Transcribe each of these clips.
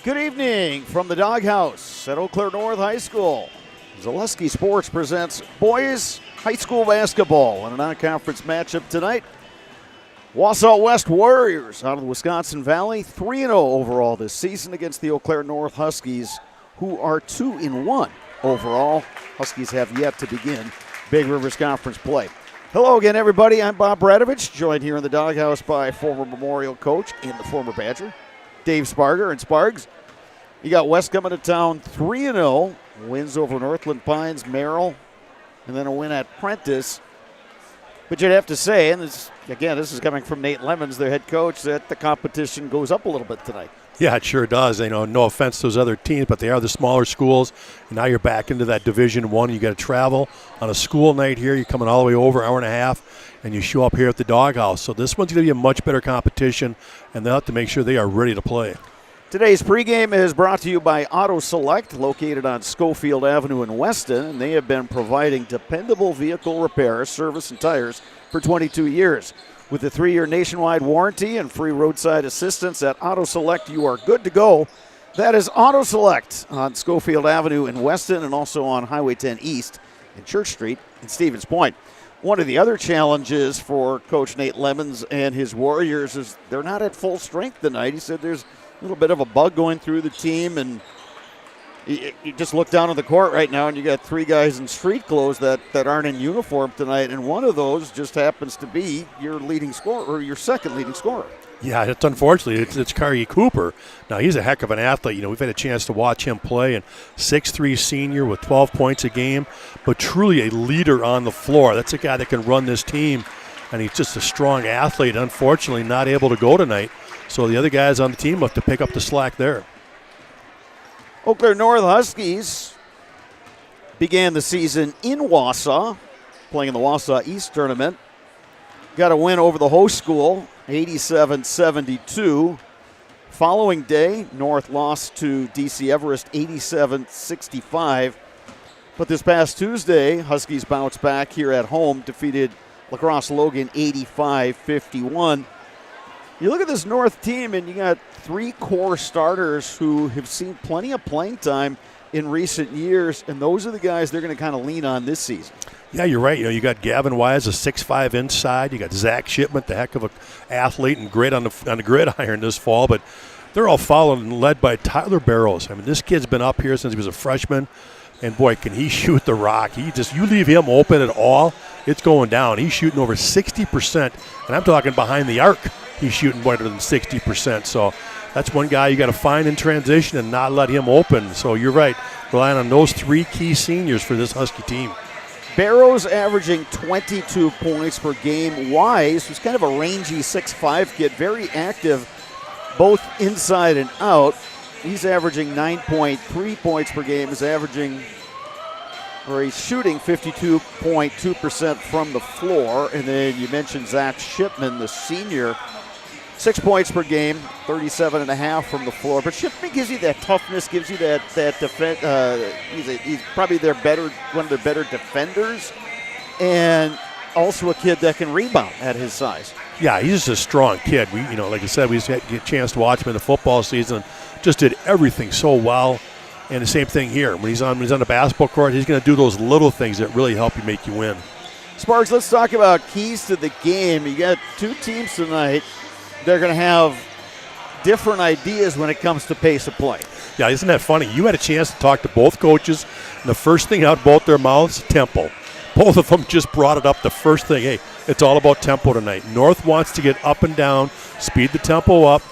Good evening from the Doghouse at Eau Claire North High School. Zaleski Sports presents boys high school basketball in a non-conference matchup tonight. Wausau West Warriors out of the Wisconsin Valley, 3-0 overall this season against the Eau Claire North Huskies, who are 2-1 overall. Huskies have yet to begin Big Rivers Conference play. Hello again, everybody. I'm Bob Bradovich, joined here in the Doghouse by former Memorial coach and the former Badger, Dave Sparger. And Spargs, you got West coming to town 3-0, wins over Northland Pines, Merrill, and then a win at Prentice. But you'd have to say, and this is coming from Nate Lemons, their head coach, that the competition goes up a little bit tonight. Yeah, it sure does. You know, no offense to those other teams, but they are the smaller schools. And now you're back into that Division I. You got to travel on a school night here. You're coming all the way over, hour and a half, and you show up here at the Doghouse. So this one's going to be a much better competition, and they'll have to make sure they are ready to play. Today's pregame is brought to you by Auto Select, located on Schofield Avenue in Weston, and they have been providing dependable vehicle repair, service, and tires for 22 years. With a 3-year nationwide warranty and free roadside assistance at Auto Select, you are good to go. That is Auto Select on Schofield Avenue in Weston and also on Highway 10 East and Church Street in Stevens Point. One of the other challenges for Coach Nate Lemons and his Warriors is they're not at full strength tonight. He said there's a little bit of a bug going through the team, and you just look down on the court right now and you got 3 guys in street clothes that aren't in uniform tonight, and one of those just happens to be your leading scorer, or your second leading scorer. Yeah, it's unfortunately, it's Kari Cooper. Now, he's a heck of an athlete. You know, we've had a chance to watch him play, and 6'3" senior with 12 points a game, but truly a leader on the floor. That's a guy that can run this team, and he's just a strong athlete. Unfortunately, not able to go tonight. So the other guys on the team have to pick up the slack there. Eau Claire North Huskies began the season in Wausau, playing in the Wausau East Tournament. Got a win over the host school, 87-72. Following day, North lost to DC Everest, 87-65. But this past Tuesday, Huskies bounced back here at home, defeated La Crosse Logan 85-51. You look at this North team, and you got 3 core starters who have seen plenty of playing time in recent years, and those are the guys they're going to kind of lean on this season. Yeah, you're right. You know, you got Gavin Wise, a 6'5" inside. You got Zach Shipment, the heck of an athlete and great on the gridiron this fall. But they're all followed and led by Tyler Barrows. I mean, this kid's been up here since he was a freshman, and boy, can he shoot the rock. You leave him open at all, it's going down. He's shooting over 60%, and I'm talking behind the arc. He's shooting better than 60%. So that's one guy you got to find in transition and not let him open. So you're right, relying on those 3 key seniors for this Husky team. Barrows averaging 22 points per game. Wise, who's kind of a rangy 6'5" kid, very active both inside and out. He's averaging 9.3 points per game. He's shooting 52.2% from the floor. And then you mentioned Zach Shipman, the senior, 6 points per game, 37.5 from the floor. But Shipman gives you that toughness, gives you that defense. He's probably one of their better defenders, and also a kid that can rebound at his size. Yeah, he's just a strong kid. Like I said, we just had a chance to watch him in the football season. Just did everything so well. And the same thing here. When he's on the basketball court, he's going to do those little things that really help you make you win. Sparks, let's talk about keys to the game. You got 2 teams tonight. They're going to have different ideas when it comes to pace of play. Yeah, isn't that funny? You had a chance to talk to both coaches, and the first thing out both their mouths, tempo. Both of them just brought it up the first thing. Hey, it's all about tempo tonight. North wants to get up and down, speed the tempo up.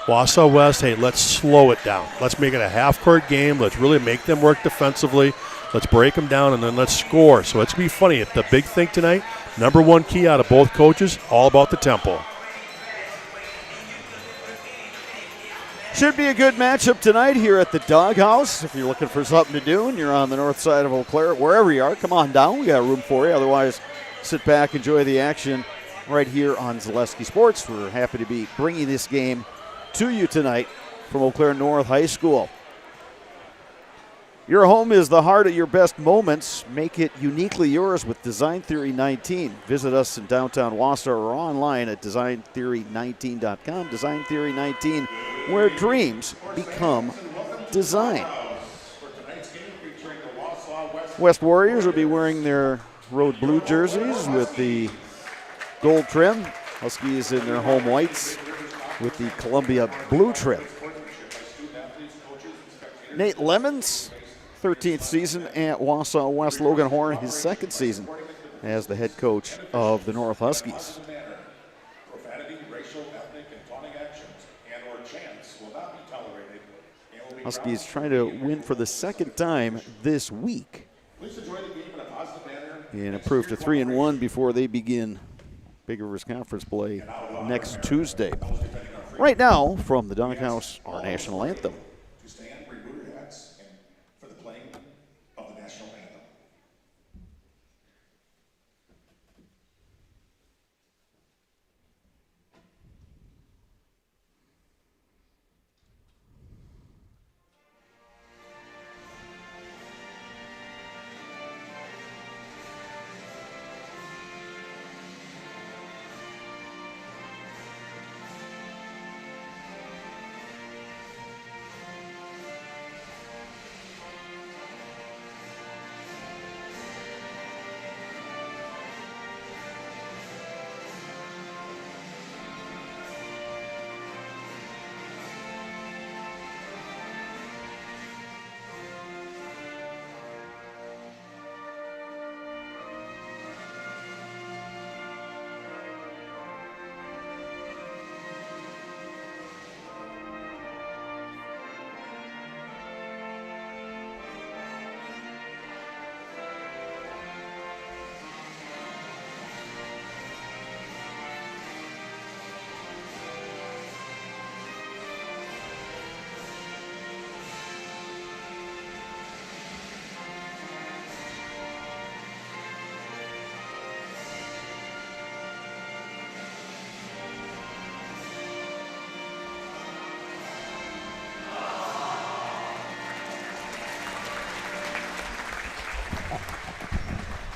Wausau West, hey, let's slow it down. Let's make it a half-court game. Let's really make them work defensively. Let's break them down, and then let's score. So it's going to be funny. The big thing tonight, number 1 key out of both coaches, all about the tempo. Should be a good matchup tonight here at the Doghouse. If you're looking for something to do and you're on the north side of Eau Claire, wherever you are, come on down. We got room for you. Otherwise, sit back, enjoy the action right here on Zaleski Sports. We're happy to be bringing this game to you tonight from Eau Claire North High School. Your home is the heart of your best moments. Make it uniquely yours with Design Theory 19. Visit us in downtown Wausau or online at designtheory19.com. Design Theory 19, where dreams become design. West Warriors will be wearing their road blue jerseys with the gold trim. Huskies in their home whites with the Columbia blue trim. Nate Lemons, 13th season at Wausau West. Logan Horn, his second season as the head coach of the North Huskies. Huskies trying to win for the second time this week and improve to 3-1 before they begin Big Rivers Conference play next Tuesday. Right now, from the Doghouse, our national anthem.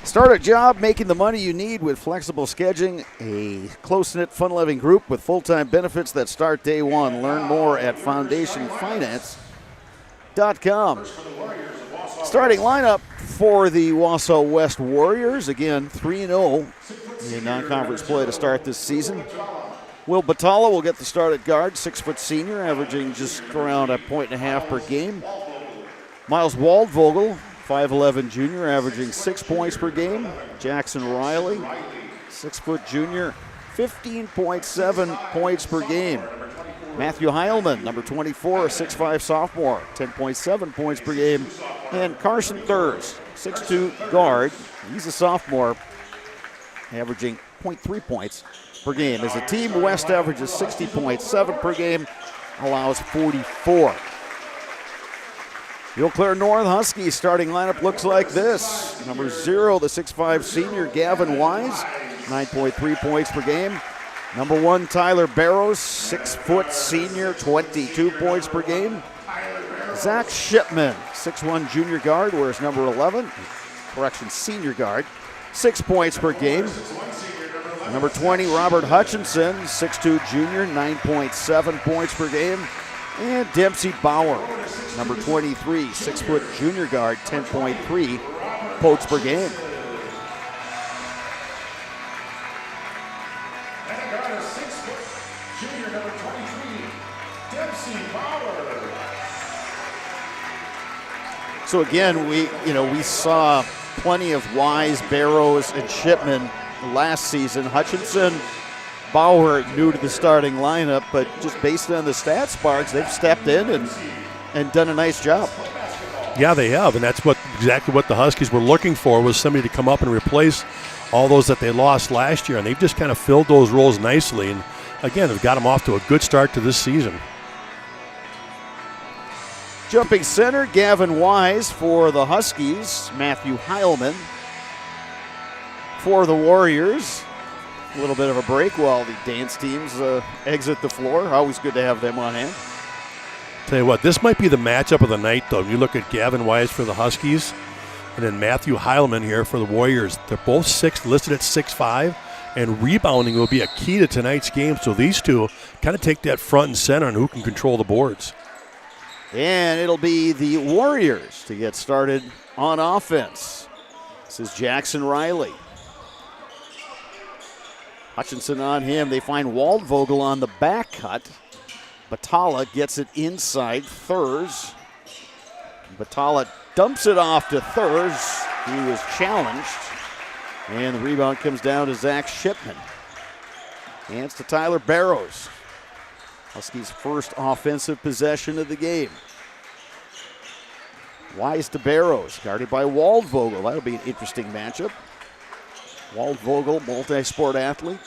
Start a job making the money you need with flexible scheduling, a close-knit, fun-loving group with full-time benefits that start day one. Learn more at foundationfinance.com. Starting lineup for the Wausau West Warriors. Again, 3-0 in non-conference play to start this season. Will Batalla will get the start at guard, 6-foot senior, averaging just around 1.5 per game. Miles Waldvogel, 5'11 junior, averaging 6 points per game. Jackson Riley, 6-foot junior, 15.7 points per game. Matthew Heilman, number 24, a 6'5 sophomore, 10.7 points per game. And Carson Thurs, 6'2 guard, he's a sophomore, averaging 0.3 points per game. As a team, West averages 60.7 per game, allows 44. The Eau Claire North Huskies starting lineup looks like this. Number 0, the 6'5 senior, Gavin Wise, 9.3 points per game. Number 1, Tyler Barrows, 6-foot senior, 22 points per game. Zach Shipman, 6'1 junior guard, wears number 11, senior guard, 6 points per game. Number 20, Robert Hutchinson, 6'2 junior, 9.7 points per game. And Dempsey Bauer, number 23, 6-foot junior guard, 10.3 points per game. And a guard, 6-foot junior, number 23, Dempsey Bauer. So again, we saw plenty of Wise, Barrows, and Shipman last season. Hutchinson, Bauer new to the starting lineup, but just based on the stat sparks, they've stepped in and done a nice job. Yeah, they have, and that's exactly what the Huskies were looking for, was somebody to come up and replace all those that they lost last year, and they've just kind of filled those roles nicely, and again, they've got them off to a good start to this season. Jumping center, Gavin Wise for the Huskies, Matthew Heilman for the Warriors. A little bit of a break while the dance teams exit the floor. Always good to have them on hand. Tell you what, this might be the matchup of the night, though. You look at Gavin Wise for the Huskies, and then Matthew Heilman here for the Warriors. They're both listed at 6'5", and rebounding will be a key to tonight's game. So these two kind of take that front and center on who can control the boards. And it'll be the Warriors to get started on offense. This is Jackson Riley. Hutchinson on him. They find Waldvogel on the back cut. Batala gets it inside Thurs. Batala dumps it off to Thurs. He was challenged. And the rebound comes down to Zach Shipman. Hands to Tyler Barrows. Huskies' first offensive possession of the game. Wise to Barrows, guarded by Waldvogel. That'll be an interesting matchup. Waldvogel, multi-sport athlete.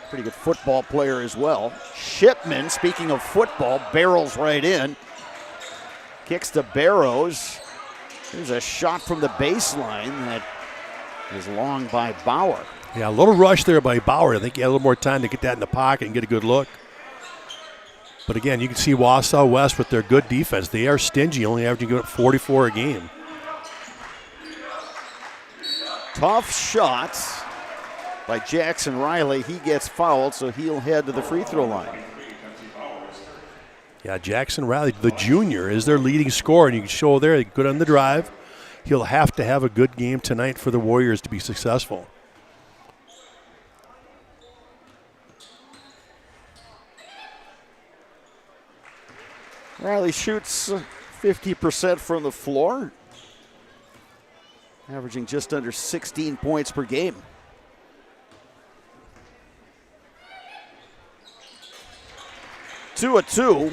Pretty good football player as well. Shipman, speaking of football, barrels right in. Kicks to Barrows. There's a shot from the baseline that is long by Bauer. Yeah, a little rush there by Bauer. I think he had a little more time to get that in the pocket and get a good look. But again, you can see Wausau West with their good defense. They are stingy, only averaging 44 a game. Tough shot by Jackson Riley. He gets fouled, so he'll head to the free throw line. Yeah, Jackson Riley, the junior, is their leading scorer, and you can show there, good on the drive. He'll have to have a good game tonight for the Warriors to be successful. Riley shoots 50% from the floor, averaging just under 16 points per game. Two a two.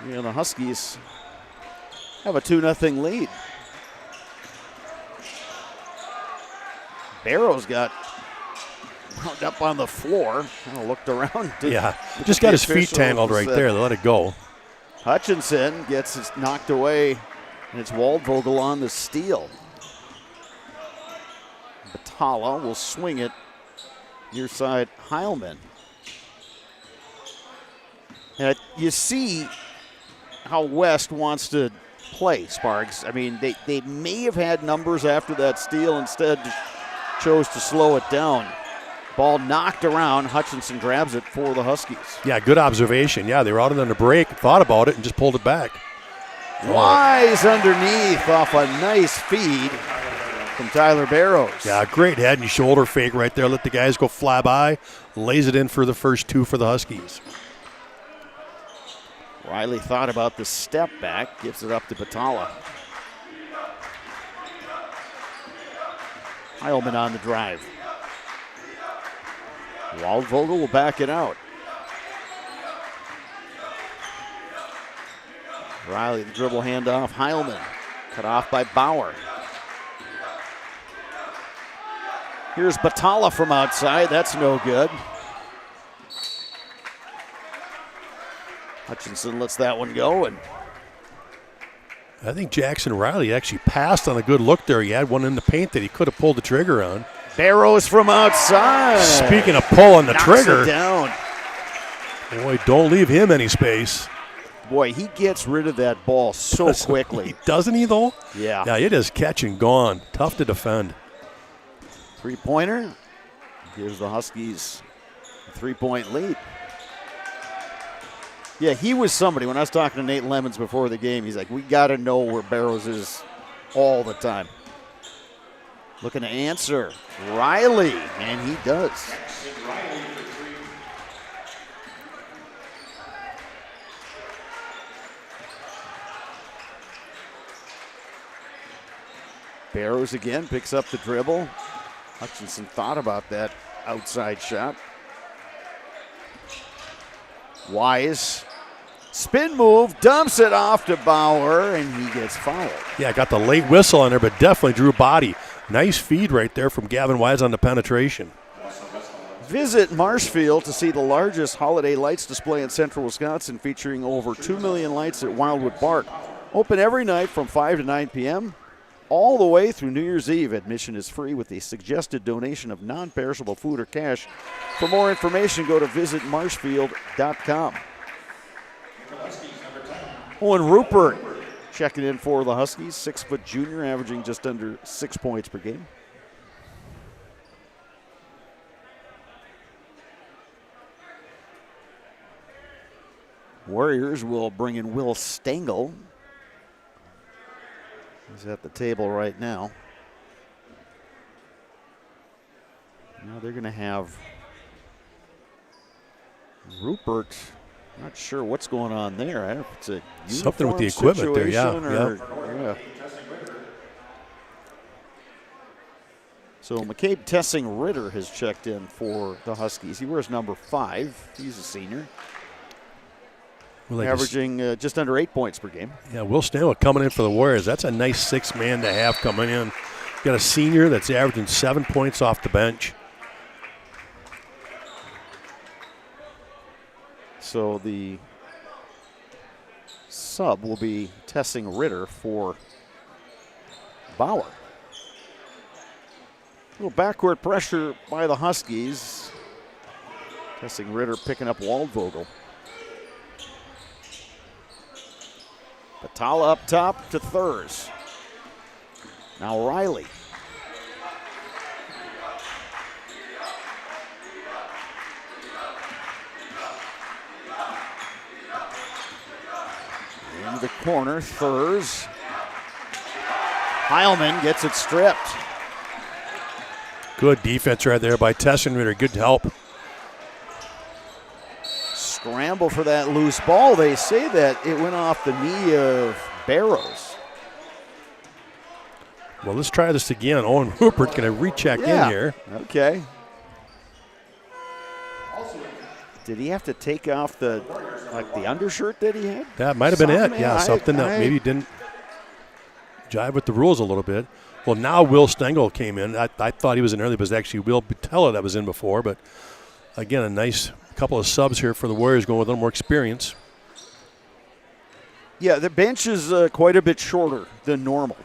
Yeah, the Huskies have a 2-0 lead. Barrows got wound up on the floor. Kind of looked around. Yeah, just got his feet tangled right there. They let it go. Hutchinson gets it knocked away, and it's Waldvogel on the steal. Batala will swing it near side Heilman. And you see how West wants to play, Sparks. I mean, they may have had numbers after that steal, instead chose to slow it down. Ball knocked around. Hutchinson grabs it for the Huskies. Yeah, good observation. Yeah, they were out on the break, thought about it, and just pulled it back. Wise underneath off a nice feed from Tyler Barrows. Yeah, great head and shoulder fake right there. Let the guys go fly by. Lays it in for the first two for the Huskies. Riley thought about the step back. Gives it up to Batala. Heilman on the drive. Waldvogel will back it out. Riley, the dribble handoff. Heilman, cut off by Bauer. Here's Batala from outside. That's no good. Hutchinson lets that one go. And I think Jackson Riley actually passed on a good look there. He had one in the paint that he could have pulled the trigger on. Barrows from outside. Speaking of pulling the trigger. It down. Boy, don't leave him any space. Boy, he gets rid of that ball so quickly. Doesn't he, though? Yeah. Yeah, it is catch and gone. Tough to defend. Three-pointer gives the Huskies a 3-point lead. Yeah, he was somebody. When I was talking to Nate Lemons before the game, he's like, we got to know where Barrows is all the time. Looking to answer. Riley, and he does. Barrows again picks up the dribble. Hutchinson thought about that outside shot. Wise, spin move, dumps it off to Bauer, and he gets fouled. Yeah, got the late whistle on there, but definitely drew body. Nice feed right there from Gavin Wise on the penetration. Visit Marshfield to see the largest holiday lights display in central Wisconsin, featuring over 2 million lights at Wildwood Park. Open every night from 5 to 9 p.m. all the way through New Year's Eve. Admission is free with a suggested donation of non-perishable food or cash. For more information, go to visitmarshfield.com. Owen Rupert checking in for the Huskies, 6-foot junior, averaging just under 6 points per game. Warriors will bring in Will Stengel. He's at the table right now. Now they're going to have Rupert. Not sure what's going on there. I don't know if it's a something with the equipment there, yeah. Yeah. So McCabe Tessing-Ritter has checked in for the Huskies. He wears number 5. He's a senior. Averaging just under 8 points per game. Yeah, Will Stanley coming in for the Warriors. That's a nice 6-man to have coming in. Got a senior that's averaging 7 points off the bench. So the sub will be Tessing-Ritter for Bauer. A little backward pressure by the Huskies. Tessing-Ritter picking up Waldvogel. Patala up top to Thurs. Now Riley. Into the corner, Thurs. Heilman gets it stripped. Good defense right there by Tessing-Ritter. Good help. Scramble for that loose ball. They say that it went off the knee of Barrows. Well, let's try this again. Owen Rupert going to recheck in here. Okay. Did he have to take off the undershirt that he had? That might have been it. Yeah, something that maybe didn't jive with the rules a little bit. Well, now Will Stengel came in. I thought he was in early, but it was actually Will Patella that was in before. But, again, a nice couple of subs here for the Warriors going with a little more experience. Yeah, the bench is quite a bit shorter than normal.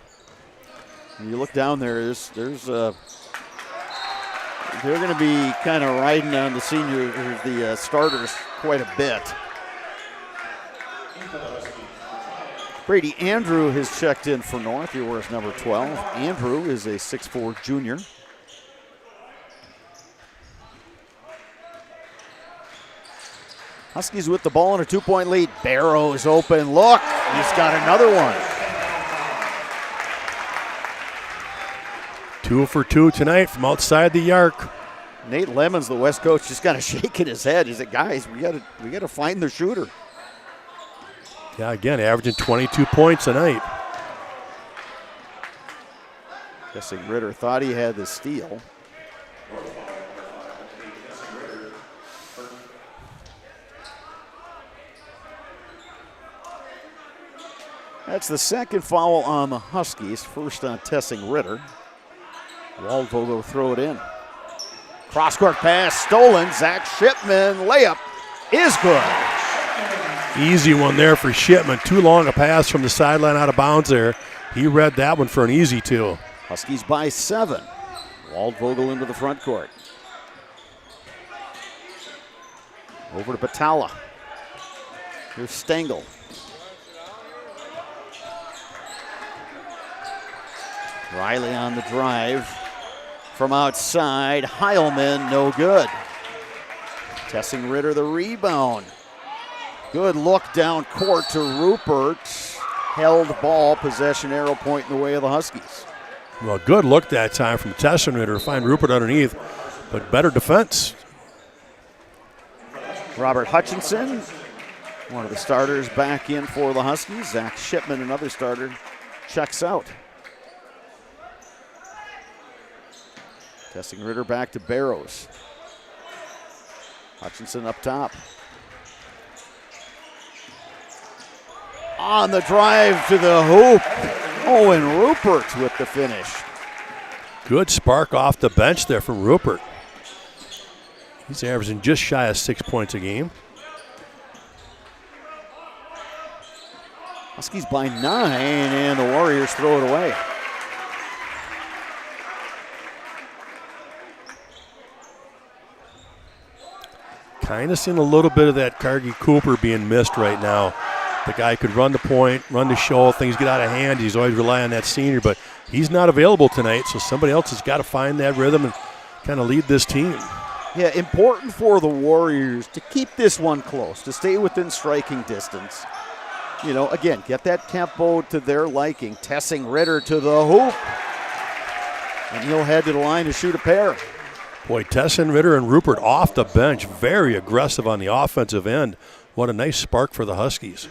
When you look down there, they're going to be kind of riding on the starters quite a bit. Brady Andrew has checked in for North. He wears number 12. Andrew is a 6'4" junior. Huskies with the ball in a 2-point lead. Barrows open look. He's got another one. 2 for 2 tonight from outside the arc. Nate Lemons, the West coach, just kind of shaking his head. He said, "Guys, we got to find the shooter." Yeah, again, averaging 22 points a night. Tessing-Ritter thought he had the steal. That's the second foul on the Huskies. First on Tessing-Ritter. Waldvogel will throw it in. Cross-court pass stolen. Zach Shipman layup is good. Easy one there for Shipman. Too long a pass from the sideline out of bounds there. He read that one for an easy 2. Huskies by 7. Waldvogel into the front court. Over to Patala. Here's Stengel. Riley on the drive. From outside, Heilman, no good. Tessing-Ritter the rebound. Good look down court to Rupert. Held ball, possession arrow point in the way of the Huskies. Well, good look that time from Tessing-Ritter to find Rupert underneath, but better defense. Robert Hutchinson, one of the starters, back in for the Huskies. Zach Shipman, another starter, checks out. Tessing-Ritter back to Barrows. Hutchinson up top. On the drive to the hoop. Owen Rupert with the finish. Good spark off the bench there from Rupert. He's averaging just shy of 6 points a game. Huskies by 9, and the Warriors throw it away. Kind of seeing a little bit of that Cargie Cooper being missed right now. The guy could run the point, run the show, things get out of hand. He's always relying on that senior, but he's not available tonight, so somebody else has got to find that rhythm and kind of lead this team. Yeah, important for the Warriors to keep this one close, to stay within striking distance. You know, again, get that tempo to their liking. Tessing Ritter to the hoop. And he'll head to the line to shoot a pair. Boy, Tesson, Ritter, and Rupert off the bench, very aggressive on the offensive end. What a nice spark for the Huskies.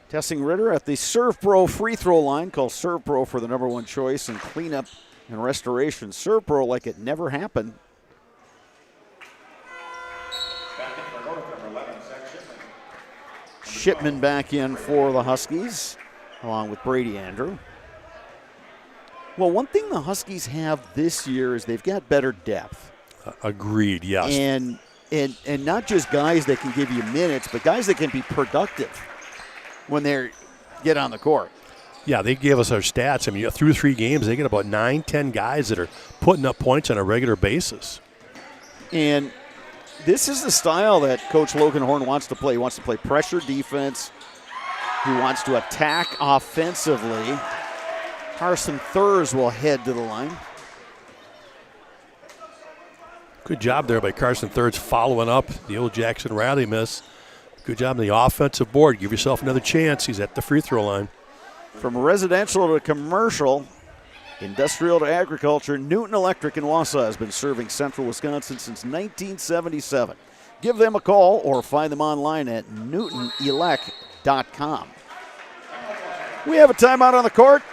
Tessing Ritter at the Serve Pro free throw line, called Serve Pro for the #1 choice in cleanup and restoration. Serve Pro like it never happened. Shipman back in for the Huskies, along with Brady Andrew. Well, one thing the Huskies have this year is they've got better depth. Agreed, yes. And not just guys that can give you minutes, but guys that can be productive when they get on the court. Yeah, they gave us our stats. I mean, through 3 games, they get about 9-10 guys that are putting up points on a regular basis. And this is the style that Coach Logan Horn wants to play. He wants to play pressure defense. He wants to attack offensively. Carson Thurs will head to the line. Good job there by Carson Thurs following up the old Jackson Riley miss. Good job on the offensive board. Give yourself another chance. He's at the free throw line. From residential to commercial, industrial to agriculture, Newton Electric in Wausau has been serving central Wisconsin since 1977. Give them a call or find them online at newtonelec.com. We have a timeout on the court.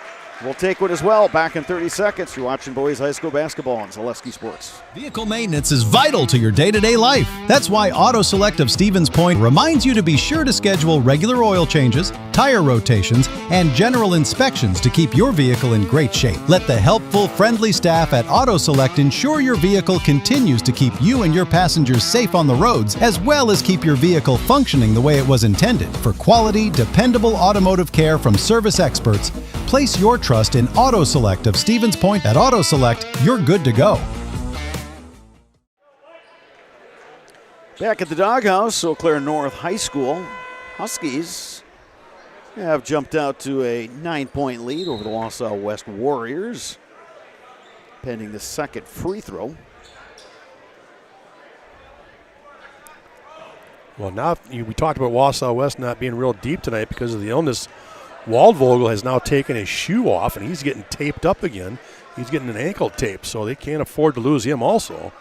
We'll take one as well. Back in 30 seconds. You're watching boys high school basketball on Zaleski Sports. Vehicle maintenance is vital to your day-to-day life. That's why Auto Select of Stevens Point reminds you to be sure to schedule regular oil changes, tire rotations, and general inspections to keep your vehicle in great shape. Let the helpful, friendly staff at Auto Select ensure your vehicle continues to keep you and your passengers safe on the roads, as well as keep your vehicle functioning the way it was intended. For quality, dependable automotive care from service experts, place your trust in Auto Select of Stevens Point. At Auto Select, you're good to go. Back at the doghouse, Eau Claire North High School, Huskies have jumped out to a 9-point lead over the Wausau West Warriors, pending the second free throw. Well, now we talked about Wausau West not being real deep tonight because of the illness. Waldvogel has now taken his shoe off, and he's getting taped up again. He's getting an ankle tape, so they can't afford to lose him also.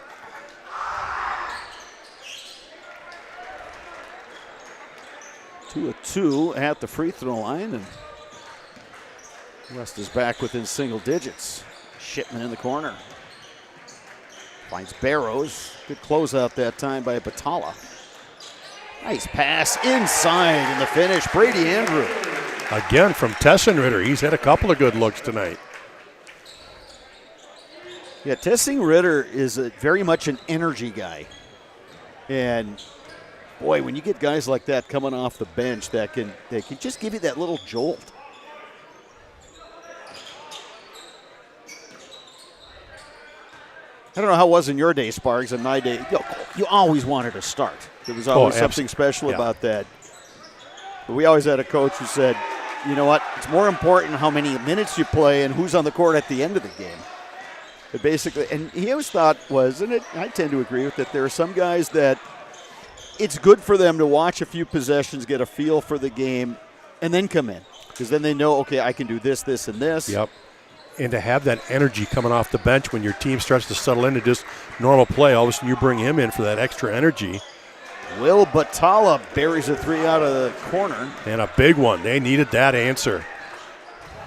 Two of two at the free throw line, and West is back within single digits. Shipman in the corner. Finds Barrows. Good closeout that time by Batala. Nice pass inside, and the finish, Brady Andrew. Again from Tesson Ritter. He's had a couple of good looks tonight. Yeah, Tessing Ritter is very much an energy guy. And boy, when you get guys like that coming off the bench they can just give you that little jolt. I don't know how it was in your day, Sparks. In my day, you always wanted to start. There was always something special about that. But we always had a coach who said, you know what, it's more important how many minutes you play and who's on the court at the end of the game. But basically, and he always thought was, and I tend to agree with it, there are some guys that it's good for them to watch a few possessions, get a feel for the game, and then come in. Because then they know, okay, I can do this, this, and this. Yep. And to have that energy coming off the bench when your team starts to settle into just normal play, all of a sudden you bring him in for that extra energy. Will Batala buries a three out of the corner. And a big one. They needed that answer.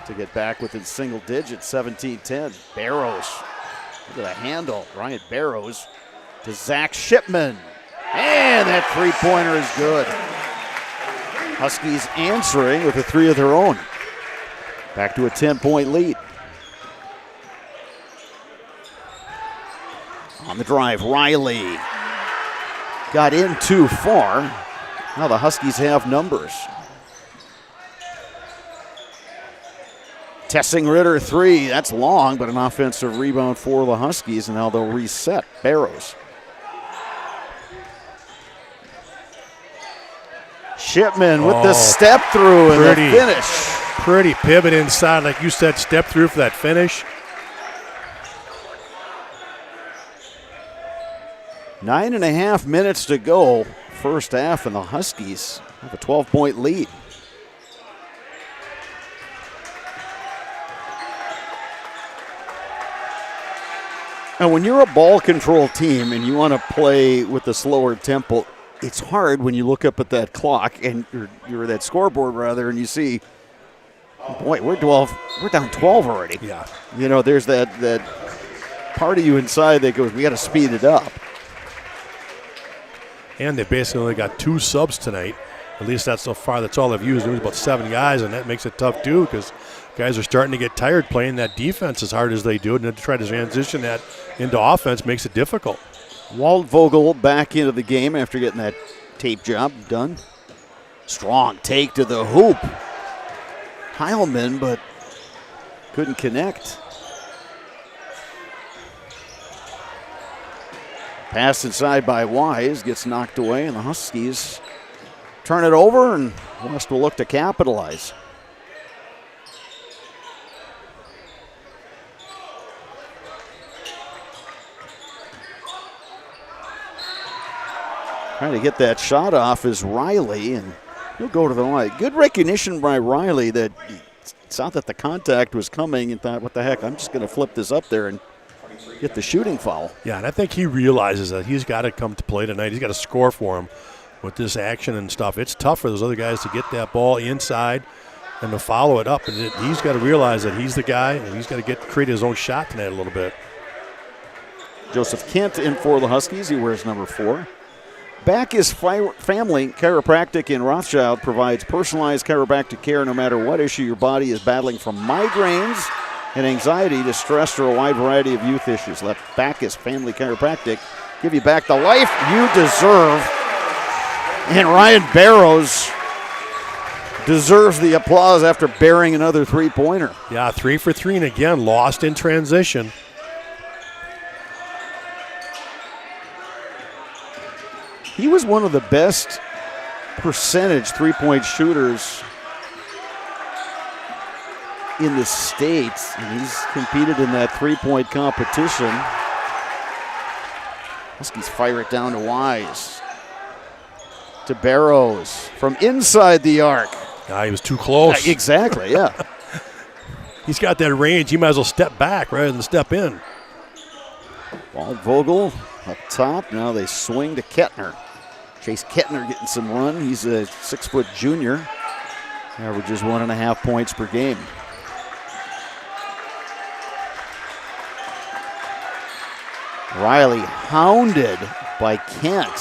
To get back within single digits, 17-10. Barrows. Look at the handle. Ryan Barrows to Zach Shipman. And that three-pointer is good. Huskies answering with a three of their own. Back to a 10-point lead. On the drive, Riley. Got in too far. Now the Huskies have numbers. Tessing Ritter three. That's long, but an offensive rebound for the Huskies, and now they'll reset. Barrows. Shipman with the step through and the finish. Pretty pivot inside, like you said, step through for that finish. 9.5 minutes to go, first half, and the Huskies have a 12-point lead. And when you're a ball control team and you want to play with a slower tempo, it's hard when you look up at that clock and you're that scoreboard rather, and you see, boy, we're down 12 already. Yeah. You know, there's that part of you inside that goes, we got to speed it up. And they basically only got 2 subs tonight. At least that's so far. That's all they've used. It was about 7 guys, and that makes it tough too because guys are starting to get tired playing that defense as hard as they do, and then to try to transition that into offense makes it difficult. Waldvogel back into the game after getting that tape job done. Strong take to the hoop. Heilman, but couldn't connect. Pass inside by Wise, gets knocked away, and the Huskies turn it over, and West will look to capitalize. Trying to get that shot off is Riley, and he'll go to the line. Good recognition by Riley that he saw that the contact was coming and thought, what the heck, I'm just going to flip this up there and get the shooting foul. Yeah, and I think he realizes that he's got to come to play tonight. He's got to score for him with this action and stuff. It's tough for those other guys to get that ball inside and to follow it up. And he's got to realize that he's the guy, and he's got to create his own shot tonight a little bit. Joseph Kent in for the Huskies. He wears number 4. Backus Family Chiropractic in Rothschild provides personalized chiropractic care no matter what issue your body is battling, from migraines and anxiety to stress or a wide variety of youth issues. Let Backus Family Chiropractic give you back the life you deserve. And Ryan Barrows deserves the applause after burying another three-pointer. Yeah, 3 for 3, and again, lost in transition. He was one of the best percentage three-point shooters in the state, and he's competed in that three-point competition. Huskies fire it down to Wise. To Barrows from inside the arc. He was too close. Exactly, yeah. He's got that range. He might as well step back rather than step in. Waldvogel up top. Now they swing to Kettner. Chase Kettner getting some run. He's a 6-foot junior. Averages 1.5 points per game. Riley hounded by Kent.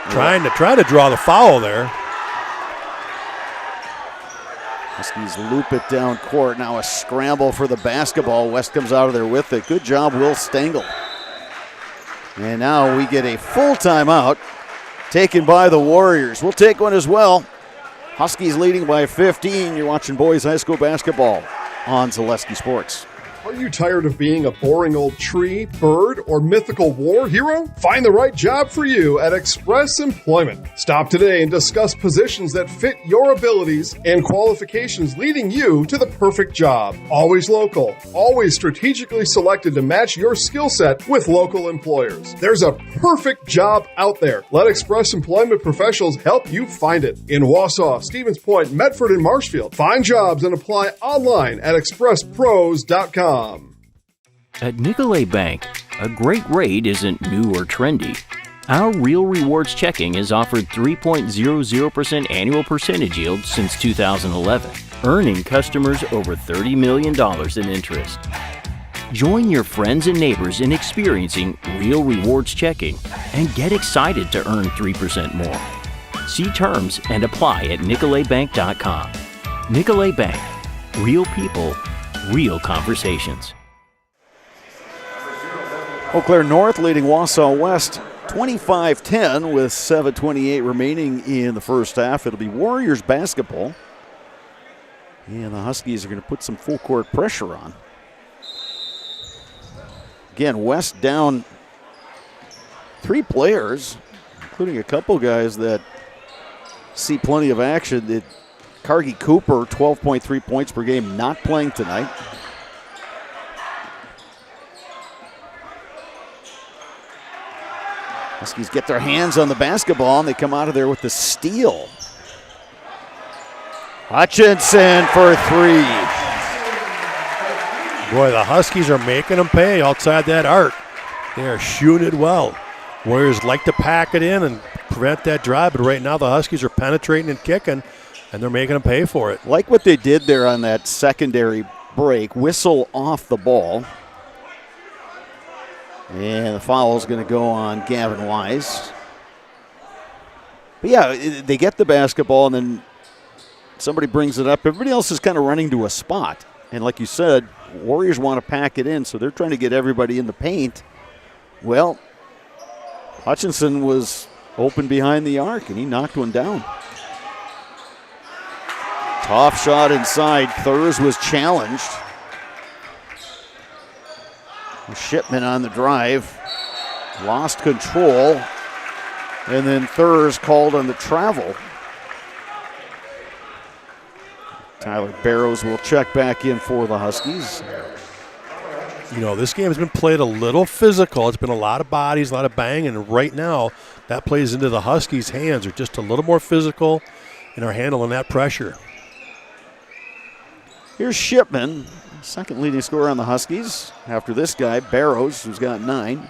Trying to draw the foul there. Huskies loop it down court. Now a scramble for the basketball. West comes out of there with it. Good job, Will Stengel. And now we get a full timeout taken by the Warriors. We'll take one as well. Huskies leading by 15. You're watching boys high school basketball on Zaleski Sports. Are you tired of being a boring old tree, bird, or mythical war hero? Find the right job for you at Express Employment. Stop today and discuss positions that fit your abilities and qualifications, leading you to the perfect job. Always local, always strategically selected to match your skill set with local employers. There's a perfect job out there. Let Express Employment professionals help you find it. In Wausau, Stevens Point, Medford, and Marshfield. Find jobs and apply online at expresspros.com. At Nicolet Bank, a great rate isn't new or trendy. Our Real Rewards checking has offered 3.00% annual percentage yield since 2011, earning customers over $30 million in interest. Join your friends and neighbors in experiencing Real Rewards checking and get excited to earn 3% more. See terms and apply at nicoletbank.com. Nicolet Bank. Real people, real conversations. Eau Claire North leading Wausau West 25-10 with 7:28 remaining in the first half. It'll be Warriors basketball. And the Huskies are going to put some full court pressure on. Again, West down 3 players, including a couple guys that see plenty of action. Cargie Cooper, 12.3 points per game, not playing tonight. Huskies get their hands on the basketball, and they come out of there with the steal. Hutchinson for 3. Boy, the Huskies are making them pay outside that arc. They are shooting it well. Warriors like to pack it in and prevent that drive, but right now the Huskies are penetrating and kicking, and they're making them pay for it. Like what they did there on that secondary break, whistle off the ball. And the foul is going to go on Gavin Wise. But yeah, they get the basketball, and then somebody brings it up. Everybody else is kind of running to a spot. And like you said, Warriors want to pack it in, so they're trying to get everybody in the paint. Well, Hutchinson was open behind the arc, and he knocked one down. Tough shot inside. Thurs was challenged. Shipman on the drive. Lost control. And then Thurs called on the travel. Tyler Barrows will check back in for the Huskies. You know, this game has been played a little physical. It's been a lot of bodies, a lot of bang, and right now that plays into the Huskies' hands. They're just a little more physical and are handling that pressure. Here's Shipman, second leading scorer on the Huskies. After this guy, Barrows, who's got 9.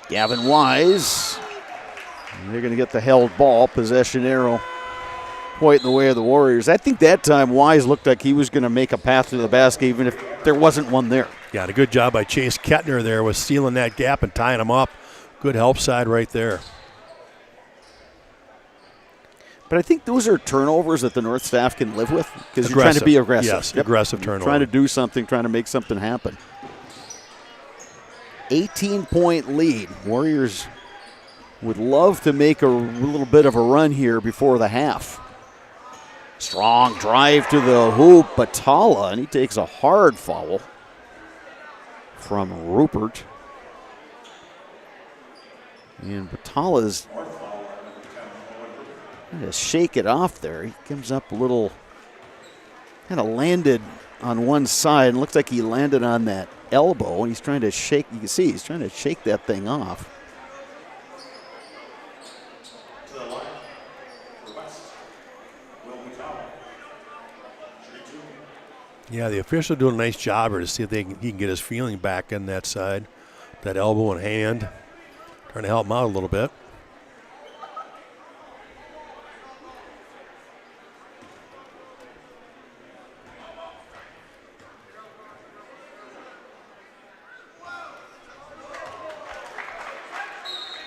Gavin Wise. They're going to get the held ball, possession arrow pointing the way of the Warriors. I think that time Wise looked like he was going to make a path to the basket even if there wasn't one there. Yeah, a good job by Chase Kettner there with sealing that gap and tying him up. Good help side right there. But I think those are turnovers that the North staff can live with because you're trying to be aggressive. Yes, aggressive turnover. Trying to do something, trying to make something happen. 18-point lead. Warriors would love to make a little bit of a run here before the half. Strong drive to the hoop, Batala, and he takes a hard foul from Rupert. And Batala's trying to shake it off there. He comes up a little, kind of landed on one side, and looks like he landed on that elbow, and he's trying to shake, you can see he's trying to shake that thing off. Yeah, the official doing a nice job here to see if he can get his feeling back in that side, that elbow and hand, trying to help him out a little bit.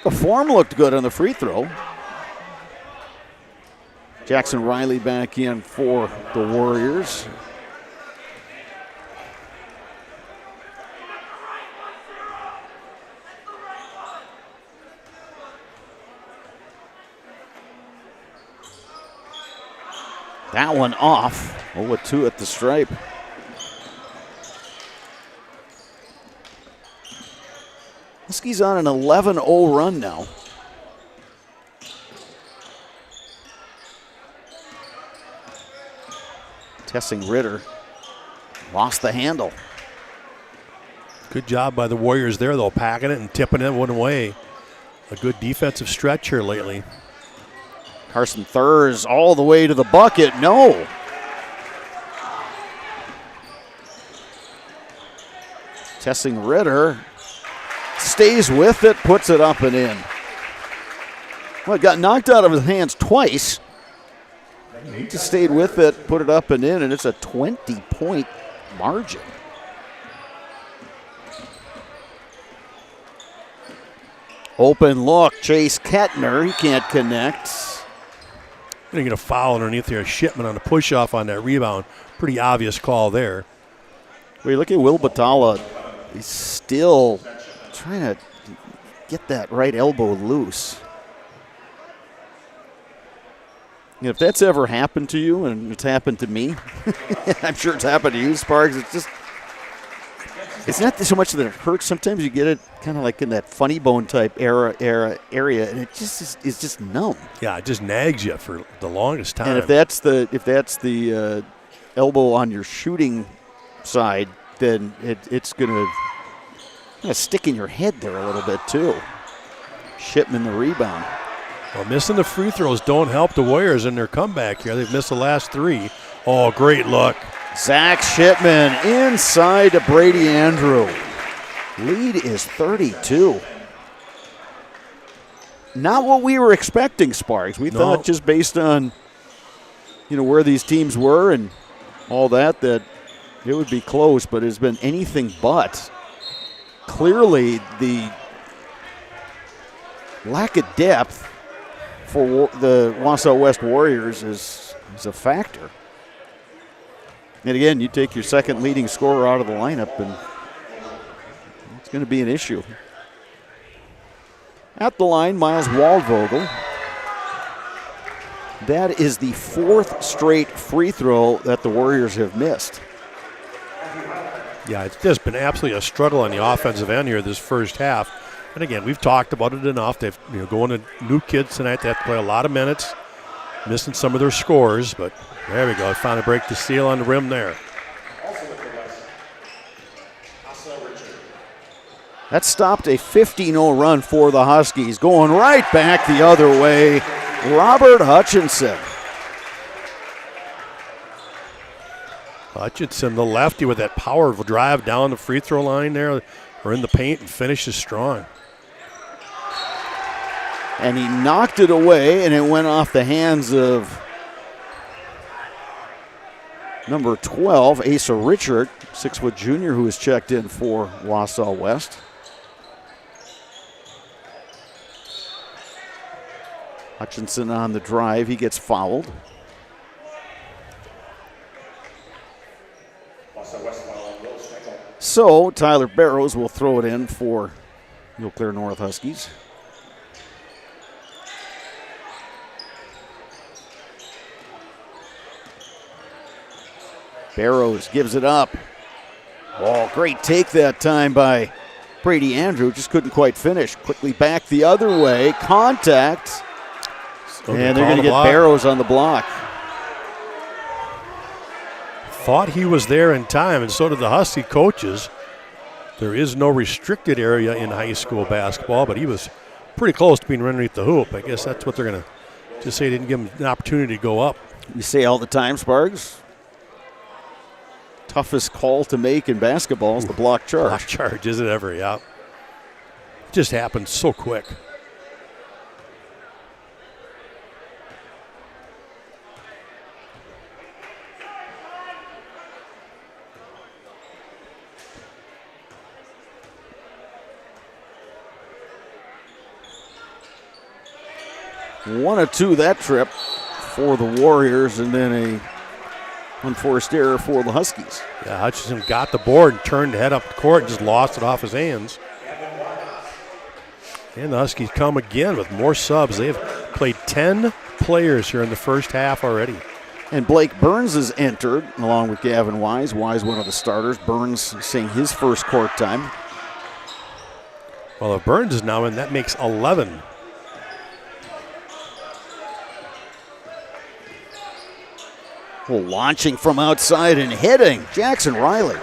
The form looked good on the free throw. Jackson Riley back in for the Warriors. That one off. 0-2 at the stripe. Huskies on an 11-0 run now. Tessing Ritter lost the handle. Good job by the Warriors there, though, packing it and tipping it one way. A good defensive stretch here lately. Carson Thurs all the way to the bucket. No. Tessing Ritter stays with it, puts it up and in. Well, it got knocked out of his hands twice. He just stayed with it, put it up and in, and it's a 20-point margin. Open look, Chase Kettner, he can't connect. Going to get a foul underneath there. Shipman on a push-off on that rebound. Pretty obvious call there. Well, you look at Will Batala. He's still trying to get that right elbow loose. And if that's ever happened to you, and it's happened to me, I'm sure it's happened to you, Sparks, it's not so much that it hurts. Sometimes you get it kind of like in that funny bone type area, and it just is just numb. Yeah, it just nags you for the longest time. And if that's the elbow on your shooting side, then it's going to Kind of sticking your head there a little bit, too. Shipman the rebound. Well, missing the free throws don't help the Warriors in their comeback here. They've missed the last 3. Oh, great look. Zach Shipman inside to Brady Andrew. Lead is 32. Not what we were expecting, Sparks. We thought just based on, where these teams were and all that it would be close, but it's been anything but. Clearly, the lack of depth for the Wausau West Warriors is a factor. And again, you take your second leading scorer out of the lineup, and it's going to be an issue. At the line, Miles Waldvogel. That is the 4th straight free throw that the Warriors have missed. Yeah, it's just been absolutely a struggle on the offensive end here this first half. And again, we've talked about it enough. They've going to new kids tonight. They have to play a lot of minutes, missing some of their scores. But there we go. Finally break the seal on the rim there. That stopped a 15-0 run for the Huskies. Going right back the other way, Robert Hutchinson. Hutchinson, the lefty, with that power drive down the free throw line there, or in the paint, and finishes strong. And he knocked it away, and it went off the hands of number 12, Asa Richard, 6-foot junior, who has checked in for Wausau West. Hutchinson on the drive. He gets fouled. So Tyler Barrows will throw it in for Eau Claire North Huskies. Barrows gives it up. Oh, great take that time by Brady Andrew. Just couldn't quite finish. Quickly back the other way. Contact. And they're going to get Barrows on the block. Thought he was there in time, and so did the Husky coaches. There is no restricted area in high school basketball, but he was pretty close to being run underneath the hoop. I guess that's what they're going to just say. Didn't give him an opportunity to go up. You say all the time, Sparks. Toughest call to make in basketball is the block charge. Block charge, is it ever? Yeah. It just happened so quick. One of 2 that trip for the Warriors, and then a unforced error for the Huskies. Yeah, Hutchinson got the board and turned to head up the court and just lost it off his hands. And the Huskies come again with more subs. They have played 10 players here in the first half already. And Blake Burns has entered along with Gavin Wise. Wise, one of the starters. Burns seeing his first court time. Well, if Burns is now in, that makes 11. Well, launching from outside and hitting Jackson Riley.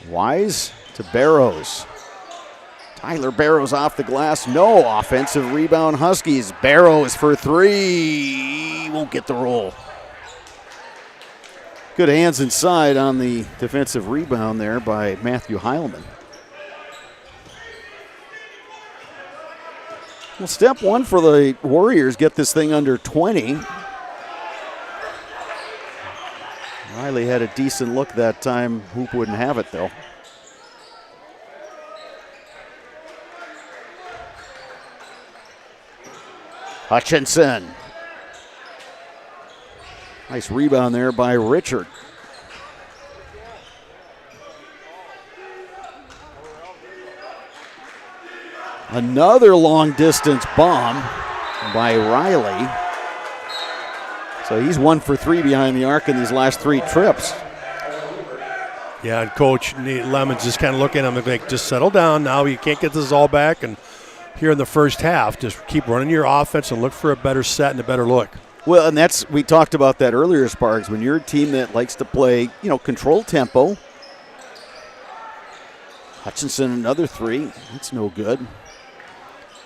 Wise to Barrows. Tyler Barrows off the glass. No offensive rebound, Huskies. Barrows for 3. Won't get the roll. Good hands inside on the defensive rebound there by Matthew Heilman. Well, step one for the Warriors, get this thing under 20. Riley had a decent look that time. Hoop wouldn't have it, though. Hutchinson. Nice rebound there by Richard. Another long distance bomb by Riley. So he's 1 for 3 behind the arc in these last 3 trips. Yeah, and Coach Lemon's just kind of looking at him like, just settle down now. You can't get this all back. And here in the first half, just keep running your offense and look for a better set and a better look. Well, and we talked about that earlier, Sparks. When you're a team that likes to play, control tempo. Hutchinson, another 3. That's no good.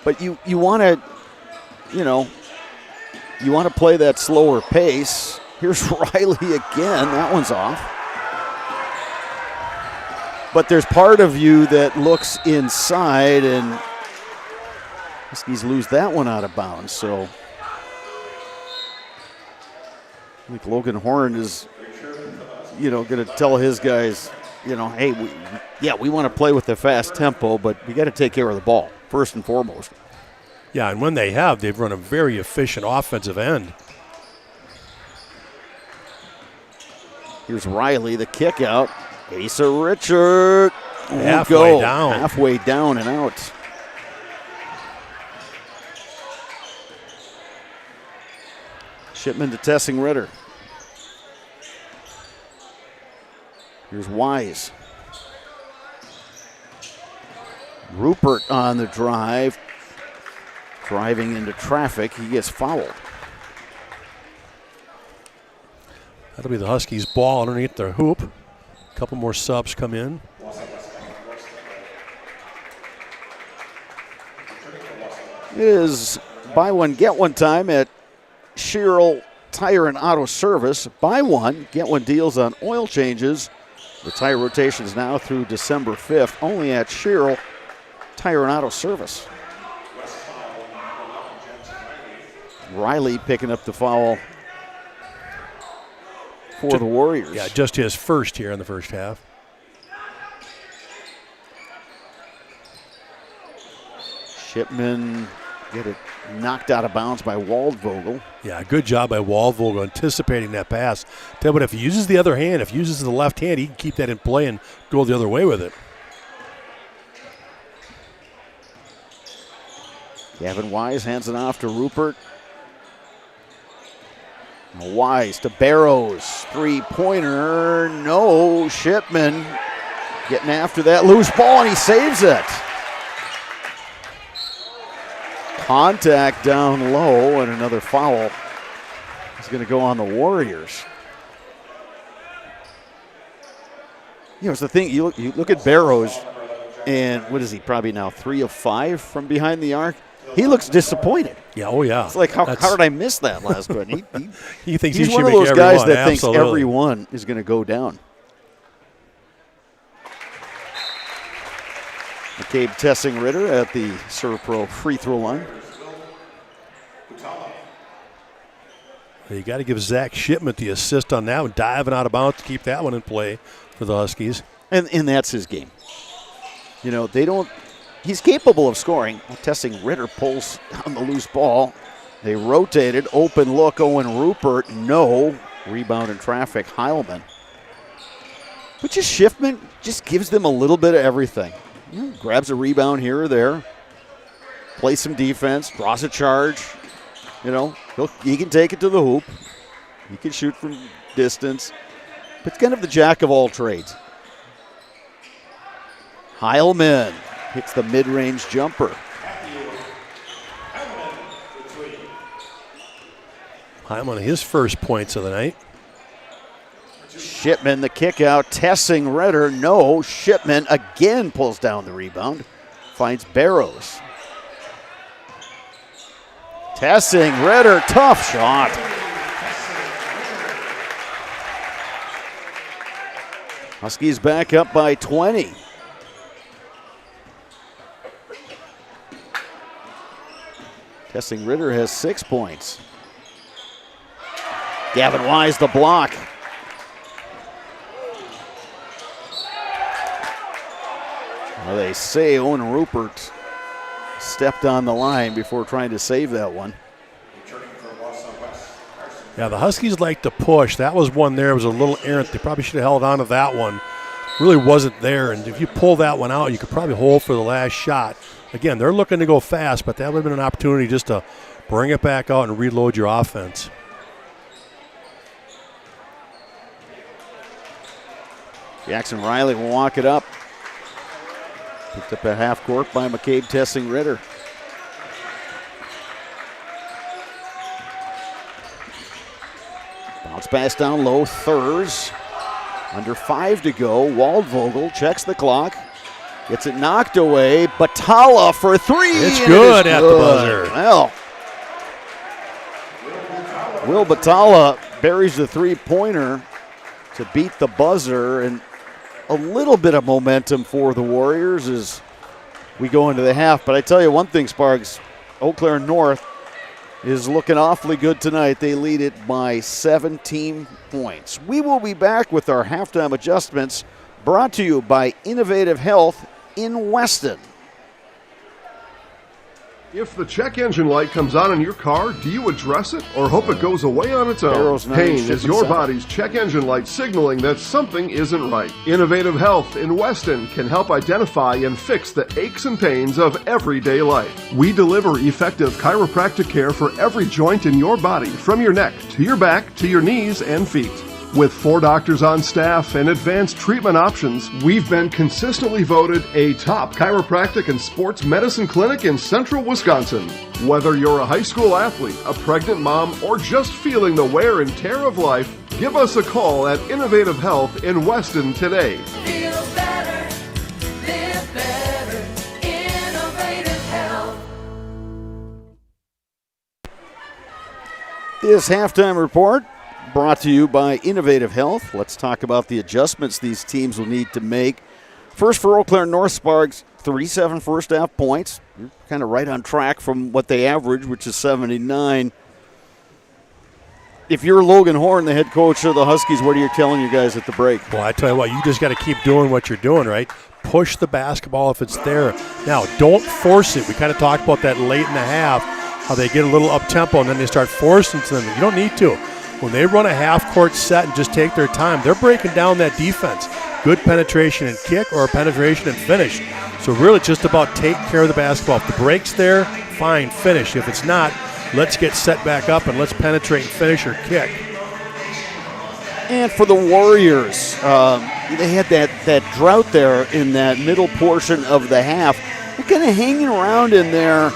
But you want to, you want to play that slower pace. Here's Riley again. That one's off. But there's part of you that looks inside, and Huskies lose that one out of bounds. So I think Logan Horn is, going to tell his guys, hey, we want to play with the fast tempo, but we got to take care of the ball first and foremost. Yeah, and when they've run a very efficient offensive end. Here's Riley, the kick out. Asa Richard. Halfway down. Halfway down and out. Shipman to Tessing Ritter. Here's Wise. Rupert on the drive. Driving into traffic. He gets fouled. That'll be the Huskies' ball underneath their hoop. A couple more subs come in. It is buy one, get one time at Sherrill Tire and Auto Service. Buy one, get one deals on oil changes. The tire rotation is now through December 5th, only at Sherrill Tire and Auto Service. Riley picking up the foul for the Warriors. Yeah, just his first here in the first half. Shipman get it knocked out of bounds by Waldvogel. Yeah, good job by Waldvogel anticipating that pass. Tell you what, if he uses the other hand, if he uses the left hand, he can keep that in play and go the other way with it. Gavin Wise hands it off to Rupert. Wise to Barrows. Three-pointer. No. Shipman getting after that loose ball, and he saves it. Contact down low, and another foul is going to go on the Warriors. It's the thing. You look at Barrows, and what is he? Probably now 3 of 5 from behind the arc. He looks disappointed. Yeah, oh yeah. It's like, how did I miss that last one? He thinks he's he one should of make those guys that Absolutely. thinks every one is going to go down. McCabe Tessing Ritter at the Servpro free throw line. You got to give Zach Shipman the assist on that one, diving out of bounds to keep that one in play for the Huskies. And that's his game. They don't. He's capable of scoring. Tessing Ritter pulls down the loose ball. They rotated. Open look. Owen Rupert. No. Rebound in traffic. Heilman. But just Shipman just gives them a little bit of everything. Grabs a rebound here or there. Plays some defense. Draws a charge. He can take it to the hoop. He can shoot from distance. But it's kind of the jack of all trades. Heilman hits the mid-range jumper. Heilman, his first points of the night. Shipman, the kick out. Tessing Ritter, no. Shipman again pulls down the rebound. Finds Barrows. Tessing Ritter, tough shot. Huskies back up by 20. Tessing Ritter has 6 points. Gavin Wise the block. Well, they say Owen Rupert stepped on the line before trying to save that one. Yeah, the Huskies like to push. That was one there. It was a little errant. They probably should have held on to that one. Really wasn't there. And if you pull that one out, you could probably hold for the last shot. Again, they're looking to go fast, but that would have been an opportunity just to bring it back out and reload your offense. Jackson Riley will walk it up. Picked up at half court by McCabe Tessing Ritter. Bounce pass down low, Thurs. Under 5 to go. Waldvogel checks the clock. Gets it knocked away. Batala for 3. It's good at the buzzer. Well, Will Batala buries the three-pointer to beat the buzzer, and a little bit of momentum for the Warriors as we go into the half. But I tell you one thing, Sparks, Eau Claire North is looking awfully good tonight. They lead it by 17 points. We will be back with our halftime adjustments, brought to you by Innovative Health in Weston. If the check engine light comes on in your car, do you address it or hope it goes away on its own? Pain is your body's check engine light signaling that something isn't right. Innovative Health in Weston can help identify and fix the aches and pains of everyday life. We deliver effective chiropractic care for every joint in your body, from your neck to your back to your knees and feet. With 4 doctors on staff and advanced treatment options, we've been consistently voted a top chiropractic and sports medicine clinic in central Wisconsin. Whether you're a high school athlete, a pregnant mom, or just feeling the wear and tear of life, give us a call at Innovative Health in Weston today. Feel better, live better, Innovative Health. This halftime report brought to you by Innovative Health. Let's talk about the adjustments these teams will need to make. First for Eau Claire North, Sparks, 37 first half points. You're kind of right on track from what they average, which is 79. If you're Logan Horn, the head coach of the Huskies, what are you telling you guys at the break? Well, I tell you what, you just got to keep doing what you're doing, right? Push the basketball if it's there. Now, don't force it. We kind of talked about that late in the half, how they get a little up-tempo and then they start forcing them. You don't need to. When they run a half-court set and just take their time, they're breaking down that defense. Good penetration and kick or penetration and finish. So really just about take care of the basketball. If the break's there, fine, finish. If it's not, let's get set back up and let's penetrate and finish or kick. And for the Warriors, they had that drought there in that middle portion of the half. They're kind of hanging around in there,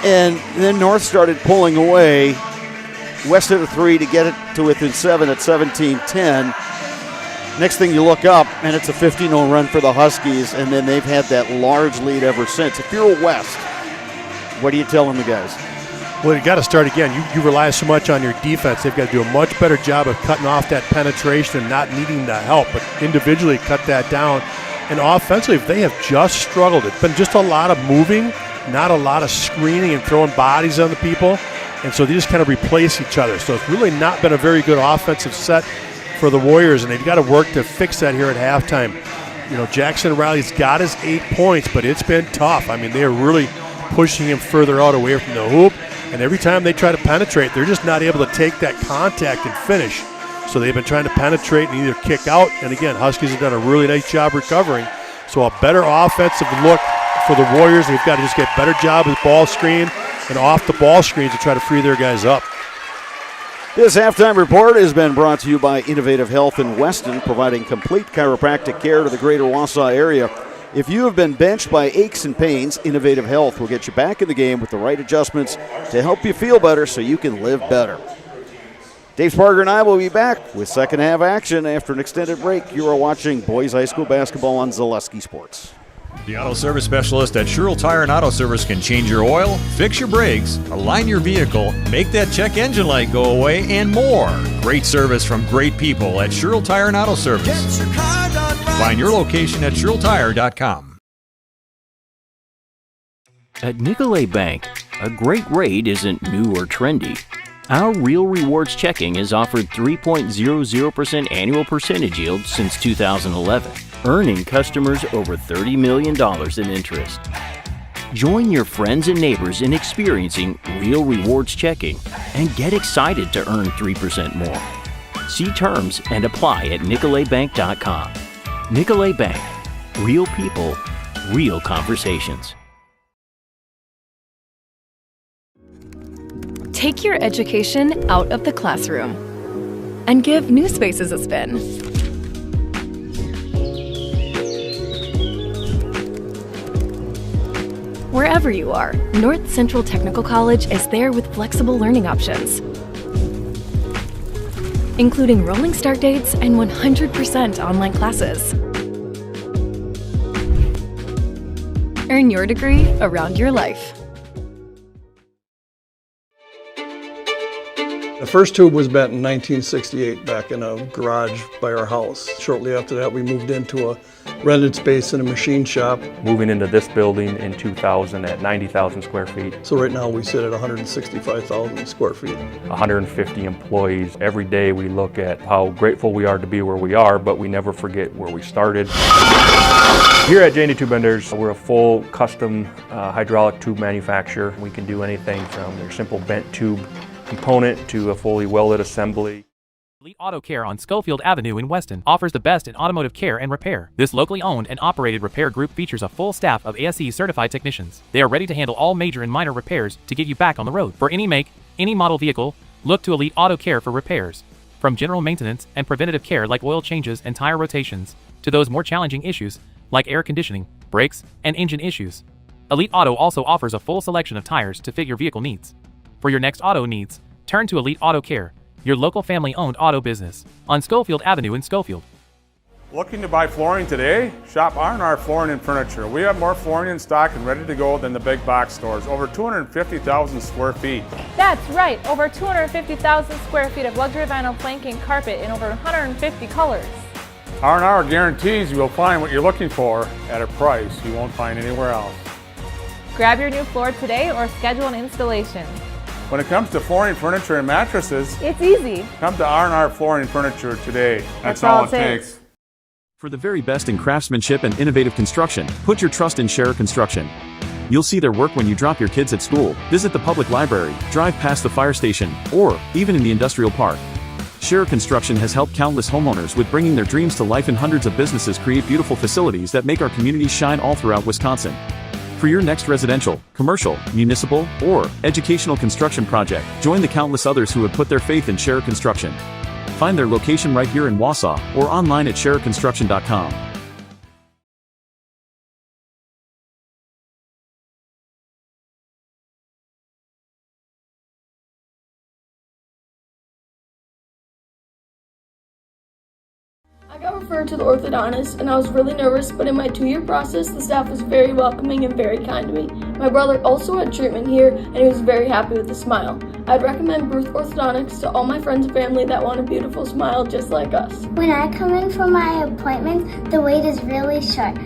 and then North started pulling away. West hit a 3 to get it to within 7 at 17-10. Next thing you look up, and it's a 15-0 run for the Huskies, and then they've had that large lead ever since. If you're West, what are you telling the guys? Well, you got to start again. You rely so much on your defense. They've got to do a much better job of cutting off that penetration and not needing the help, but individually cut that down. And offensively, they have just struggled. It's been just a lot of moving, not a lot of screening and throwing bodies on the people. And so they just kind of replace each other. So it's really not been a very good offensive set for the Warriors, and they've got to work to fix that here at halftime. You know, Jackson Riley's got his 8 points, but it's been tough. I mean, they are really pushing him further out away from the hoop, and every time they try to penetrate, they're just not able to take that contact and finish. So they've been trying to penetrate and either kick out, and again, Huskies have done a really nice job recovering. So a better offensive look for the Warriors. They've got to just get a better job with ball screen and off the ball screens to try to free their guys up. This halftime report has been brought to you by Innovative Health in Weston, providing complete chiropractic care to the greater Wausau area. If you have been benched by aches and pains, Innovative Health will get you back in the game with the right adjustments to help you feel better so you can live better. Dave Sparger and I will be back with second half action after an extended break. You are watching boys high school basketball on Zaleski Sports. The Auto Service Specialist at Sherrill Tire and Auto Service can change your oil, fix your brakes, align your vehicle, make that check engine light go away, and more. Great service from great people at Sherrill Tire and Auto Service. Find your location at SherrillTire.com. At Nicolet Bank, a great rate isn't new or trendy. Our Real Rewards checking has offered 3.00% annual percentage yield since 2011. Earning customers over $30 million in interest. Join your friends and neighbors in experiencing Real Rewards checking and get excited to earn 3% more. See terms and apply at NicoletBank.com. Nicolet Bank. Real people, real conversations. Take your education out of the classroom and give New Spaces a spin. Wherever you are, North Central Technical College is there with flexible learning options. including rolling start dates and 100% online classes. Earn your degree around your life. The first tube was bent in 1968 back in a garage by our house. Shortly after that, we moved into a rented space in a machine shop. Moving into this building in 2000 at 90,000 square feet. So right now we sit at 165,000 square feet. 150 employees. Every day we look at how grateful we are to be where we are, but we never forget where we started. Here at J&D Tube Benders, we're a full custom hydraulic tube manufacturer. We can do anything from their simple bent tube component to a fully welded assembly. Elite Auto Care on Schofield Avenue in Weston offers the best in automotive care and repair. This locally owned and operated repair group features a full staff of ASE certified technicians. They are ready to handle all major and minor repairs to get you back on the road. For any make, any model vehicle, look to Elite Auto Care for repairs. From general maintenance and preventative care like oil changes and tire rotations, to those more challenging issues like air conditioning, brakes, and engine issues. Elite Auto also offers a full selection of tires to fit your vehicle needs. For your next auto needs, turn to Elite Auto Care, your local family-owned auto business, on Schofield Avenue in Schofield. Looking to buy flooring today? Shop R&R Flooring and Furniture. We have more flooring in stock and ready to go than the big box stores. Over 250,000 square feet. That's right, over 250,000 square feet of luxury vinyl planking carpet in over 150 colors. R&R guarantees you will find what you're looking for at a price you won't find anywhere else. Grab your new floor today or schedule an installation. When it comes to flooring, furniture, and mattresses, it's easy. Come to R&R Flooring and Furniture today. That's all it takes. For the very best in craftsmanship and innovative construction, put your trust in Scherer Construction. You'll see their work when you drop your kids at school, visit the public library, drive past the fire station, or even in the industrial park. Scherer Construction has helped countless homeowners with bringing their dreams to life, and hundreds of businesses create beautiful facilities that make our communities shine all throughout Wisconsin. For your next residential, commercial, municipal, or educational construction project, join the countless others who have put their faith in Scherer Construction. Find their location right here in Wausau or online at schererconstruction.com. I got referred to the orthodontist and I was really nervous, but in my 2-year process, the staff was very welcoming and very kind to me. My brother also had treatment here and he was very happy with the smile. I'd recommend Bruce Orthodontics to all my friends and family that want a beautiful smile just like us. When I come in for my appointments, the wait is really short.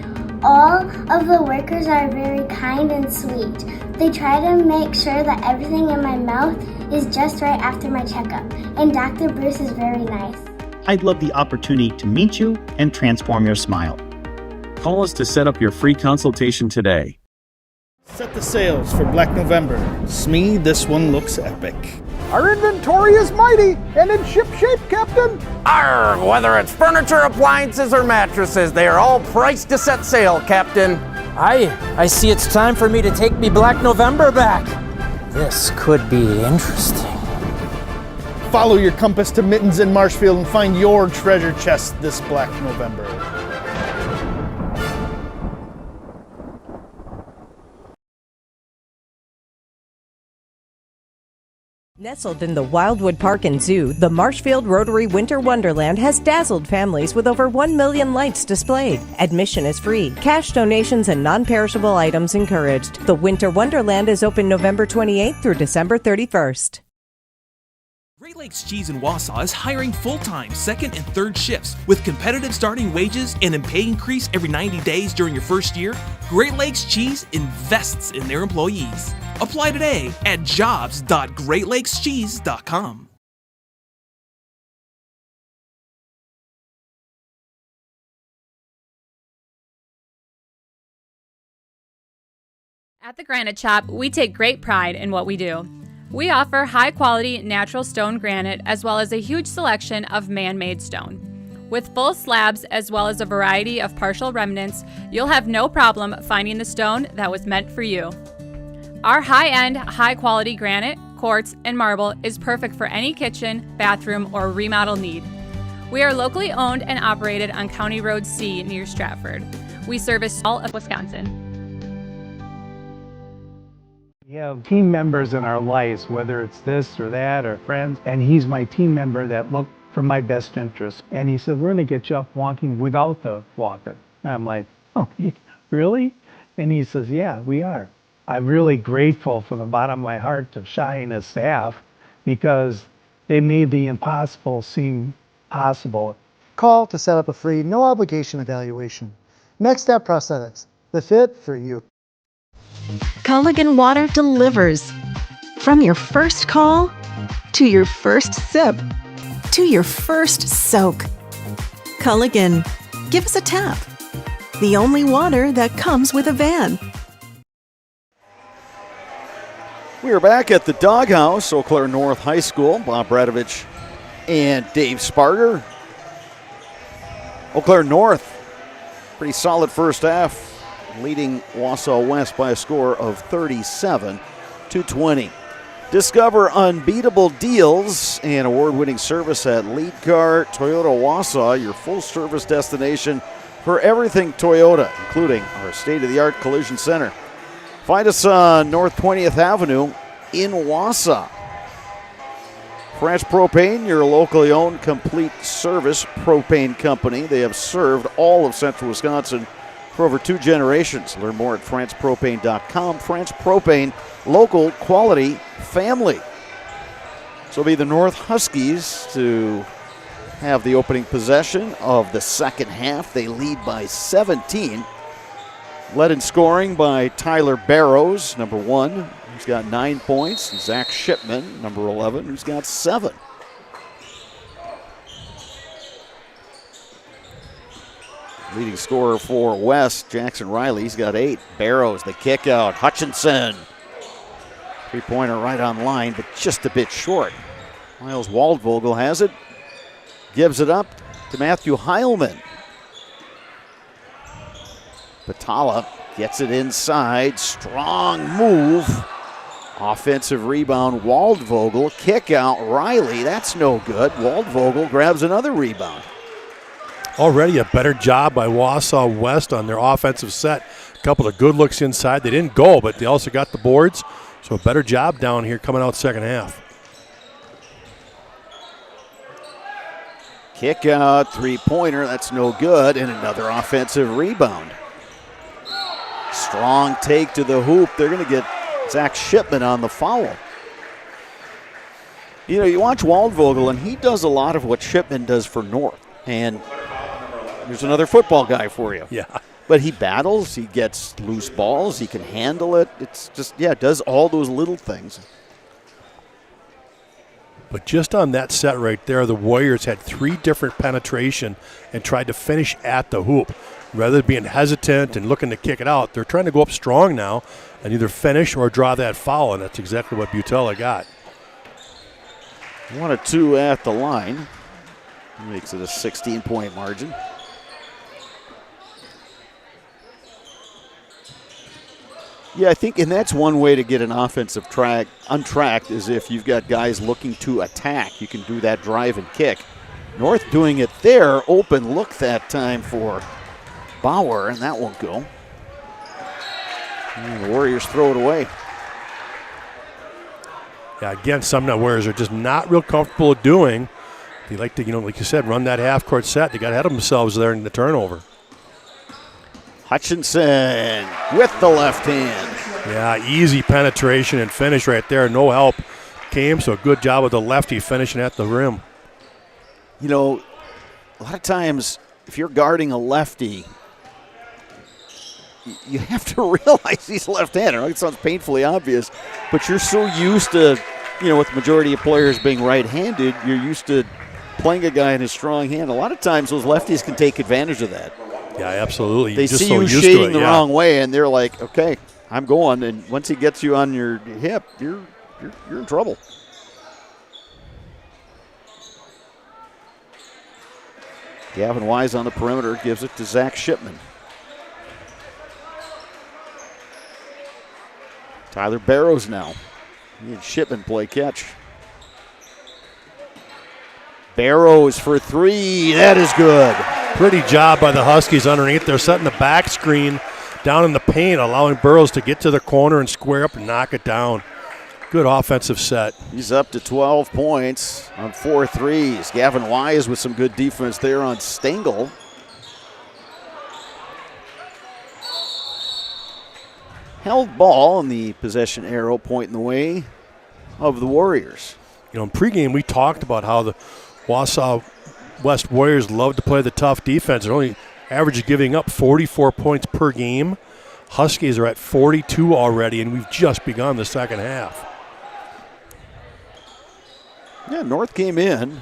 All of the workers are very kind and sweet. They try to make sure that everything in my mouth is just right after my checkup, and Dr. Bruce is very nice. I'd love the opportunity to meet you and transform your smile. Call us to set up your free consultation today. Set the sails for Black November. Smee, this one looks epic. Our inventory is mighty and in ship shape, Captain. Arr, whether it's furniture, appliances, or mattresses, they are all priced to set sail, Captain. I see it's time for me to take me Black November back. This could be interesting. Follow your compass to Mittens in Marshfield and find your treasure chest this Black November. Nestled in the Wildwood Park and Zoo, the Marshfield Rotary Winter Wonderland has dazzled families with over 1 million lights displayed. Admission is free. Cash donations and non-perishable items encouraged. The Winter Wonderland is open November 28th through December 31st. Great Lakes Cheese in Wausau is hiring full-time second and third shifts with competitive starting wages and a pay increase every 90 days during your first year. Great Lakes Cheese invests in their employees. Apply today at jobs.greatlakescheese.com. At the Granite Shop, we take great pride in what we do. We offer high-quality natural stone granite as well as a huge selection of man-made stone. With full slabs as well as a variety of partial remnants, you'll have no problem finding the stone that was meant for you. Our high-end, high-quality granite, quartz, and marble is perfect for any kitchen, bathroom, or remodel need. We are locally owned and operated on County Road C near Stratford. We service all of Wisconsin. We have team members in our lives, whether it's this or that or friends, and he's my team member that look for my best interest. And he said, we're going to get you up walking without the walker. And I'm like, oh, really? And he says, yeah, we are. I'm really grateful from the bottom of my heart to Shai and his staff because they made the impossible seem possible. Call to set up a free, no obligation evaluation. Next Step Prosthetics, the fit for you. Culligan Water delivers. From your first call to your first sip to your first soak. Culligan, give us a tap. The only water that comes with a van. We are back at the Doghouse, Eau Claire North High School. Bob Bradovich and Dave Sparger. Eau Claire North, pretty solid first half, leading Wausau West by a score of 37-20. Discover unbeatable deals and award-winning service at Lead Car Toyota Wausau, your full-service destination for everything Toyota, including our state-of-the-art collision center. Find us on North 20th Avenue in Wausau. France Propane, your locally owned complete service propane company. They have served all of central Wisconsin for over 2 generations. Learn more at francepropane.com. France Propane, local, quality, family. So it'll be the North Huskies to have the opening possession of the second half. They lead by 17. Led in scoring by Tyler Barrows, number 1, who's got 9 points, and Zach Shipman, number 11, who's got 7. Leading scorer for West, Jackson Riley, he's got 8. Barrows, the kick out. Hutchinson, three-pointer right on line, but just a bit short. Miles Waldvogel has it, gives it up to Matthew Heilman. Patala gets it inside. Strong move. Offensive rebound. Waldvogel. Kick out. Riley. That's no good. Waldvogel grabs another rebound. Already a better job by Wausau West on their offensive set. A couple of good looks inside. They didn't go, but they also got the boards. So a better job down here coming out second half. Kick out. Three-pointer. That's no good. And another offensive rebound. Strong take to the hoop. They're going to get Zach Shipman on the foul. You know, you watch Waldvogel, and he does a lot of what Shipman does for North. And there's another football guy for you. Yeah. But he battles. He gets loose balls. He can handle it. It's just, yeah, does all those little things. But just on that set right there, the Warriors had 3 different penetration and tried to finish at the hoop. Rather than being hesitant and looking to kick it out, they're trying to go up strong now and either finish or draw that foul, and that's exactly what Butella got. 1 of 2 at the line. Makes it a 16-point margin. Yeah, I think, and that's one way to get an offensive track untracked is if you've got guys looking to attack. You can do that drive and kick. North doing it there. Open look that time for Bauer, and that won't go. And the Warriors throw it away. Yeah, again, some of the Warriors are just not real comfortable doing. They like to, like you said, run that half-court set. They got ahead of themselves there in the turnover. Hutchinson with the left hand. Yeah, easy penetration and finish right there. No help came, so good job with the lefty finishing at the rim. You know, a lot of times if you're guarding a lefty, you have to realize he's left-handed. It sounds painfully obvious, but you're so used to, with the majority of players being right-handed, you're used to playing a guy in his strong hand. A lot of times those lefties can take advantage of that. Yeah, absolutely. They see you shading the wrong way, and they're like, okay, I'm going. And once he gets you on your hip, you're in trouble. Gavin Wise on the perimeter gives it to Zach Shipman. Tyler Barrows now. He and Shipman play catch. Barrows for 3. That is good. Pretty job by the Huskies underneath. They're setting the back screen down in the paint, allowing Burrows to get to the corner and square up and knock it down. Good offensive set. He's up to 12 points on 4 threes. Gavin Wise with some good defense there on Stengel. Held ball, and the possession arrow pointing the way of the Warriors. You know, in pregame we talked about how the Wausau West Warriors love to play the tough defense. They're only average giving up 44 points per game. Huskies are at 42 already, and we've just begun the second half. Yeah, North came in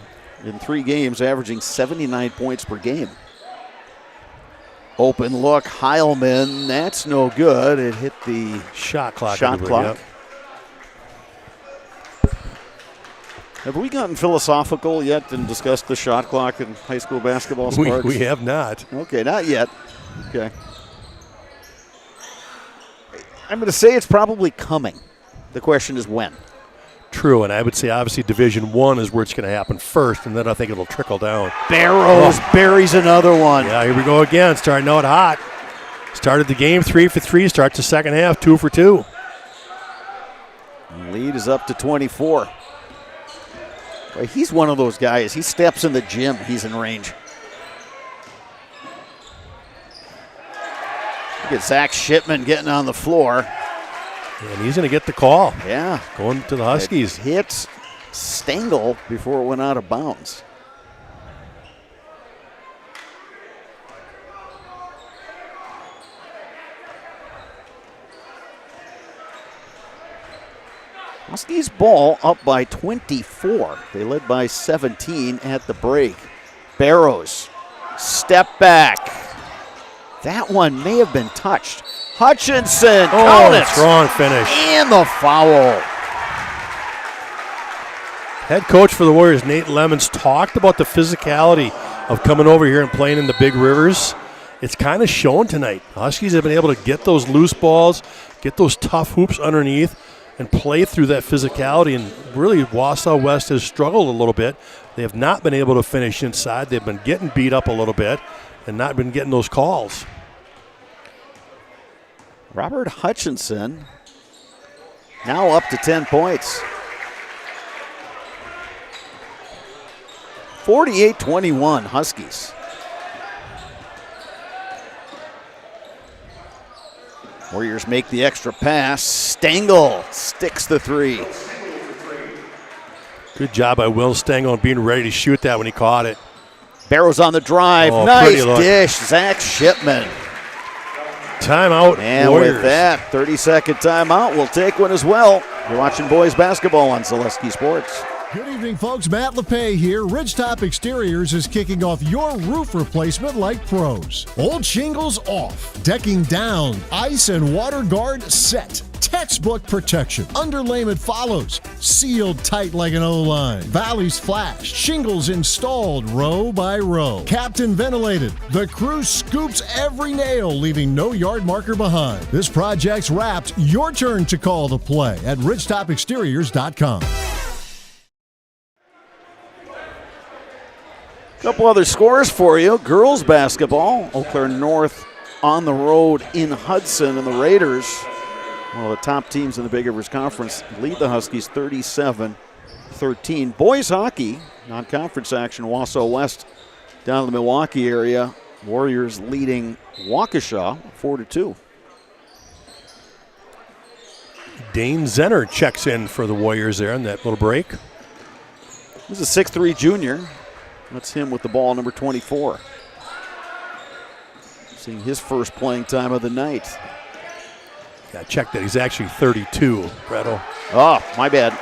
3 games, averaging 79 points per game. Open look, Heilman, that's no good. It hit the shot clock. Yep. Have we gotten philosophical yet and discussed the shot clock in high school basketball, Sparks? We have not. Okay, not yet. Okay. I'm going to say it's probably coming. The question is when. True, and I would say obviously Division I is where it's going to happen first, and then I think it'll trickle down. Barrows buries another one. Yeah, here we go again, starting out hot. Started the game 3 for 3, starts the second half 2 for 2. The lead is up to 24. Well, he's one of those guys. He steps in the gym, he's in range. Look at Zach Shipman getting on the floor. And he's going to get the call. Yeah. Going to the Huskies. It hits Stengel before it went out of bounds. Huskies ball up by 24. They led by 17 at the break. Barrows, step back. That one may have been touched. Hutchinson, count it. Strong finish. And the foul. Head coach for the Warriors, Nate Lemons, talked about the physicality of coming over here and playing in the big rivers. It's kind of shown tonight. The Huskies have been able to get those loose balls, get those tough hoops underneath, and play through that physicality. And really, Wausau West has struggled a little bit. They have not been able to finish inside. They've been getting beat up a little bit and not been getting those calls. Robert Hutchinson now up to 10 points. 48-21 Huskies. Warriors make the extra pass. Stengel sticks the 3. Good job by Will Stengel on being ready to shoot that when he caught it. Barrows on the drive. Nice dish. Zach Shipman. Timeout, and Warriors. With that, 30-second timeout. We'll take one as well. You're watching boys basketball on Zaleski Sports. Good evening, folks. Matt LePay here. Ridgetop Exteriors is kicking off your roof replacement like pros. Old shingles off, decking down, ice and water guard set. Textbook protection. Underlayment follows. Sealed tight like an O-line. Valleys flashed. Shingles installed row by row. Captain ventilated. The crew scoops every nail, leaving no yard marker behind. This project's wrapped. Your turn to call the play at ridgetopexteriors.com. Couple other scores for you. Girls basketball. Eau Claire North on the road in Hudson, and the Raiders, one of the top teams in the Big Rivers Conference, lead the Huskies 37-13. Boys hockey, non-conference action, Wausau West down in the Milwaukee area. Warriors leading Waukesha 4-2. Dane Zenner checks in for the Warriors there in that little break. This is a 6'3 junior. That's him with the ball, number 24. Seeing his first playing time of the night. Yeah, check that. He's actually 32, Bretto. Oh, my bad.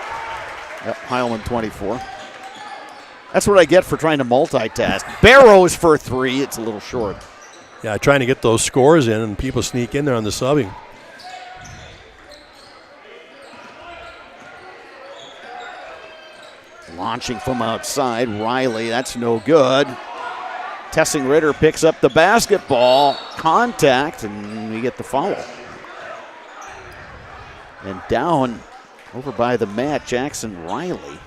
Yep, Heilman 24. That's what I get for trying to multitask. Barrows for 3. It's a little short. Yeah, trying to get those scores in, and people sneak in there on the subbing. Launching from outside, Riley, that's no good. Tessing Ritter picks up the basketball, contact, and we get the foul. And down over by the mat, Jackson Riley.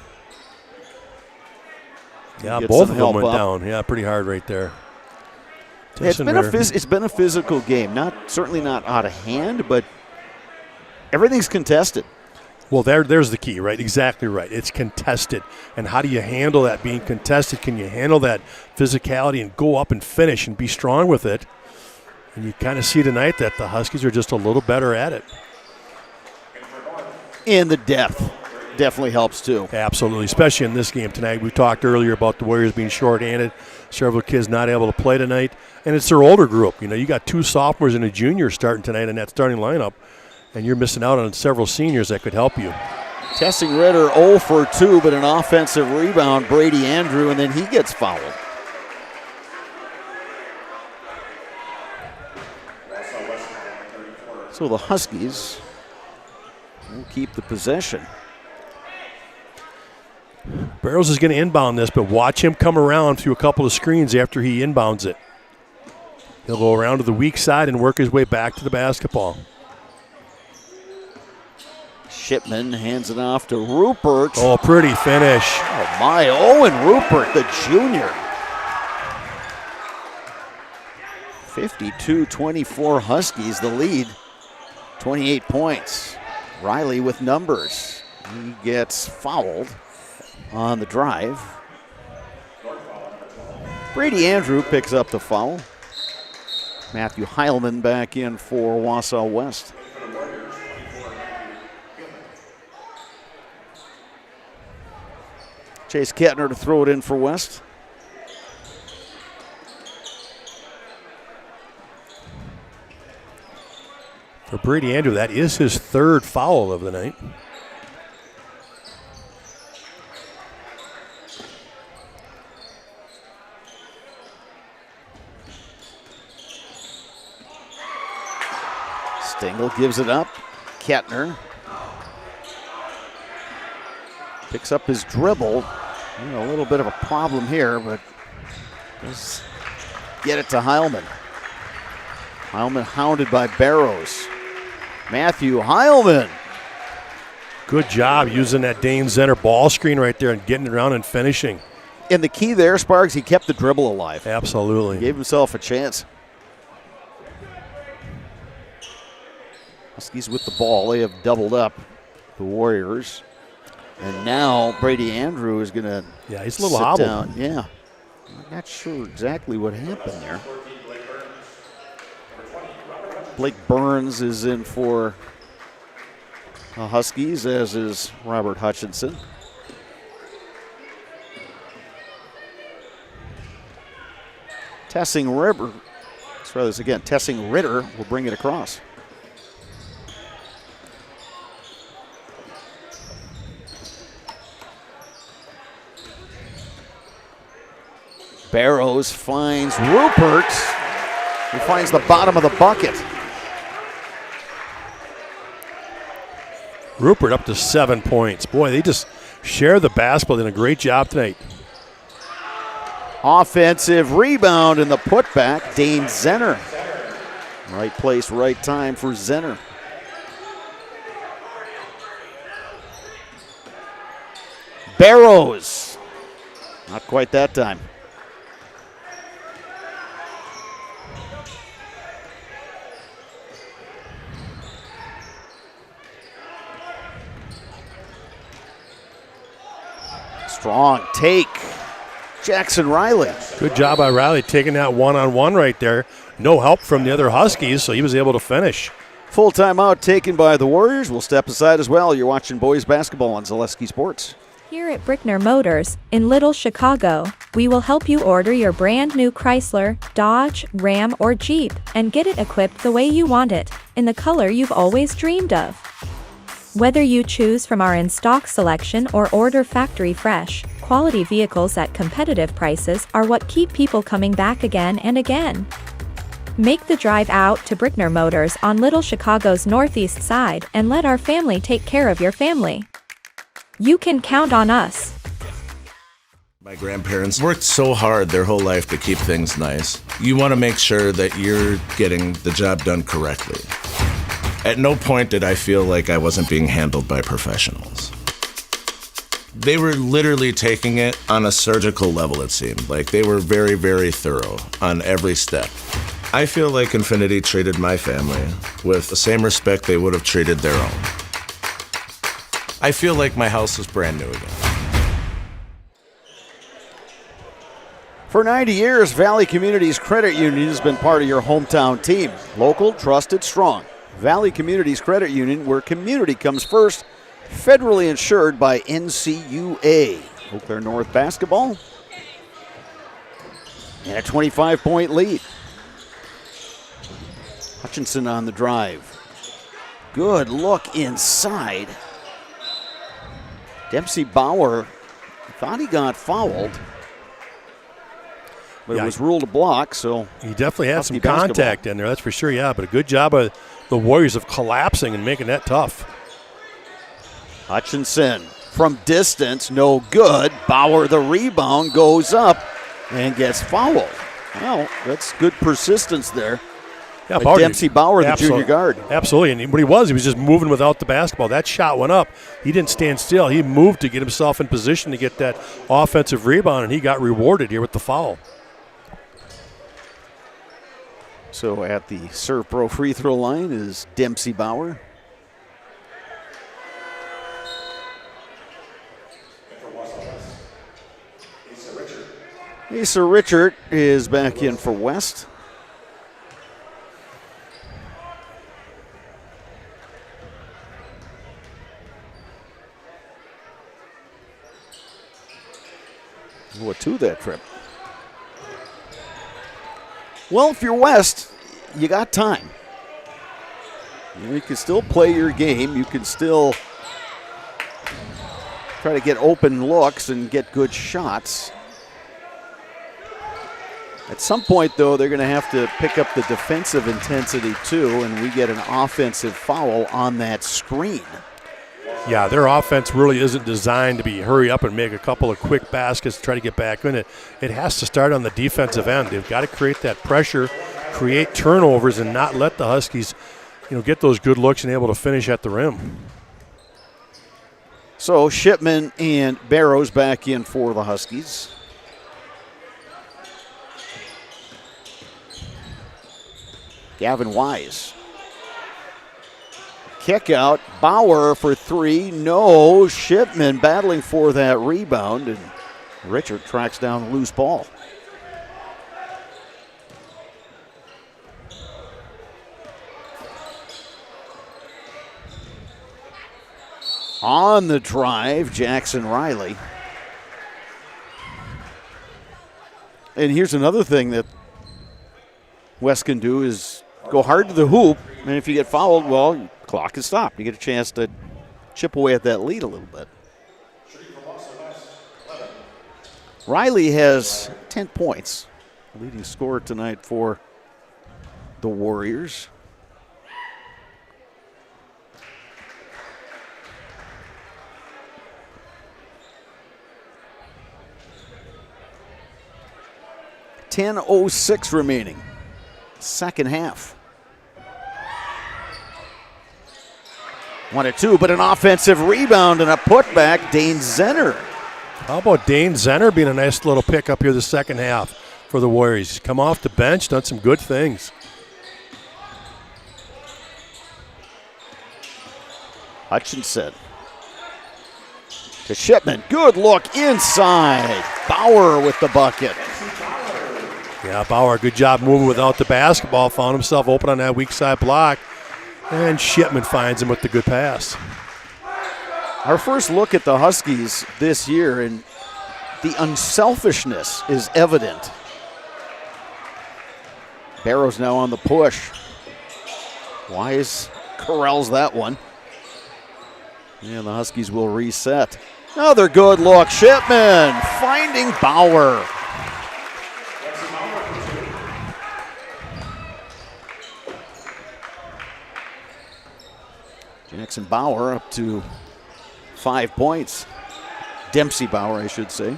Yeah, both of them went down. Yeah, pretty hard right there. It's been a physical game. Certainly not out of hand, but everything's contested. Well, there's the key, right? Exactly right. It's contested. And how do you handle that being contested? Can you handle that physicality and go up and finish and be strong with it? And you kind of see tonight that the Huskies are just a little better at it. And the depth definitely helps too. Absolutely, especially in this game tonight. We talked earlier about the Warriors being shorthanded, several kids not able to play tonight, and it's their older group. You got 2 sophomores and a junior starting tonight in that starting lineup, and you're missing out on several seniors that could help you. Tessing Ritter 0 for 2, but an offensive rebound, Brady Andrew, and then he gets fouled. So the Huskies will keep the possession. Barrows is going to inbound this, but watch him come around through a couple of screens after he inbounds it. He'll go around to the weak side and work his way back to the basketball. Shipman hands it off to Rupert. Oh, pretty finish. Oh, my. Owen Rupert, the junior. 52-24 Huskies, the lead. 28 points. Riley with numbers. He gets fouled on the drive. Brady Andrew picks up the foul. Matthew Heilman back in for Wausau West. Chase Kettner to throw it in for West. For Brady Andrew, that is his 3rd foul of the night. Stengel gives it up. Kettner picks up his dribble. A little bit of a problem here, but does get it to Heilman. Heilman hounded by Barrows. Matthew Heilman. Good job using that Dane Zenner ball screen right there and getting around and finishing. And the key there, Sparks, he kept the dribble alive. Absolutely. Gave himself a chance. Huskies with the ball. They have doubled up the Warriors. And now Brady Andrew is going to he's a little hobbled. down. Yeah. I'm not sure exactly what happened there. Blake Burns is in for the Huskies, as is Robert Hutchinson. Tessing Ritter will bring it across. Barrows finds Rupert, who finds the bottom of the bucket. Rupert up to 7 points. Boy, they just share the basketball. Did a great job tonight. Offensive rebound and the putback, Dane Zenner. Right place, right time for Zenner. Barrows. Not quite that time. Strong take. Jackson Riley. Good job by Riley taking that one-on-one right there. No help from the other Huskies, so he was able to finish. Full timeout taken by the Warriors. We'll step aside as well. You're watching boys basketball on Zaleski Sports. Here at Brickner Motors in Little Chicago, we will help you order your brand new Chrysler, Dodge, Ram, or Jeep and get it equipped the way you want it, in the color you've always dreamed of. Whether you choose from our in-stock selection or order factory fresh, quality vehicles at competitive prices are what keep people coming back again and again. Make the drive out to Brickner Motors on Little Chicago's northeast side and let our family take care of your family. You can count on us. My grandparents worked so hard their whole life to keep things nice. You want to make sure that you're getting the job done correctly. At no point did I feel like I wasn't being handled by professionals. They were literally taking it on a surgical level, it seemed. Like they were very, very thorough on every step. I feel like Infiniti treated my family with the same respect they would have treated their own. I feel like my house is brand new again. For 90 years, Valley Communities Credit Union has been part of your hometown team. Local, trusted, strong. Valley Communities Credit Union, where community comes first. Federally insured by NCUA. Eau Claire North basketball. And a 25-point lead. Hutchinson on the drive. Good look inside. Dempsey Bauer thought he got fouled. But it was ruled a block, so. He definitely had some contact in there, that's for sure, yeah. But a good job of the Warriors of collapsing and making that tough. Hutchinson from distance, no good. Bauer, the rebound, goes up and gets fouled. Well, that's good persistence there. Yeah, Dempsey Bauer, the junior guard. Absolutely, and what he was just moving without the basketball. That shot went up. He didn't stand still. He moved to get himself in position to get that offensive rebound, and he got rewarded here with the foul. So at the Serve Pro free throw line is Dempsey Bauer. Asa Richard is back in for West. What to that trip? Well, if you're West, you got time. You can still play your game. You can still try to get open looks and get good shots. At some point, though, they're going to have to pick up the defensive intensity, too, and we get an offensive foul on that screen. Yeah, their offense really isn't designed to be hurry up and make a couple of quick baskets to try to get back in it. It has to start on the defensive end. They've got to create that pressure, create turnovers, and not let the Huskies, get those good looks and able to finish at the rim. So Shipman and Barrows back in for the Huskies. Gavin Wise. Kick out. Bauer for three. No. Shipman battling for that rebound, and Richard tracks down the loose ball. On the drive, Jackson Riley. And here's another thing that West can do is go hard to the hoop, and if you get fouled, well, clock is stopped. You get a chance to chip away at that lead a little bit. Riley has 10 points, leading scorer tonight for the Warriors. .06 remaining, second half. 1-2, but an offensive rebound and a putback. Dane Zenner. How about Dane Zenner being a nice little pickup here the second half for the Warriors? He's come off the bench, done some good things. Hutchinson to Shipman. Good look inside. Bauer with the bucket. Yeah, Bauer, good job moving without the basketball. Found himself open on that weak side block. And Shipman finds him with the good pass. Our first look at the Huskies this year, and the unselfishness is evident. Barrows now on the push. Wise corrals that one. And the Huskies will reset. Another good look. Shipman finding Bauer. Jackson Bauer up to 5 points. Dempsey Bauer, I should say.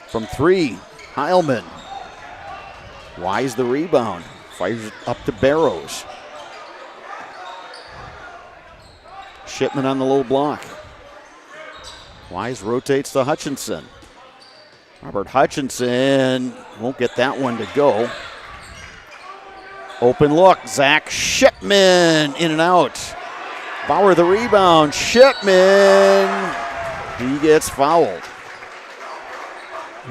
From three, Heilman. Wise the rebound. Fires up to Barrows. Shipman on the low block. Wise rotates to Hutchinson. Robert Hutchinson won't get that one to go. Open look, Zach Shipman in and out. Bauer the rebound. Shipman, he gets fouled.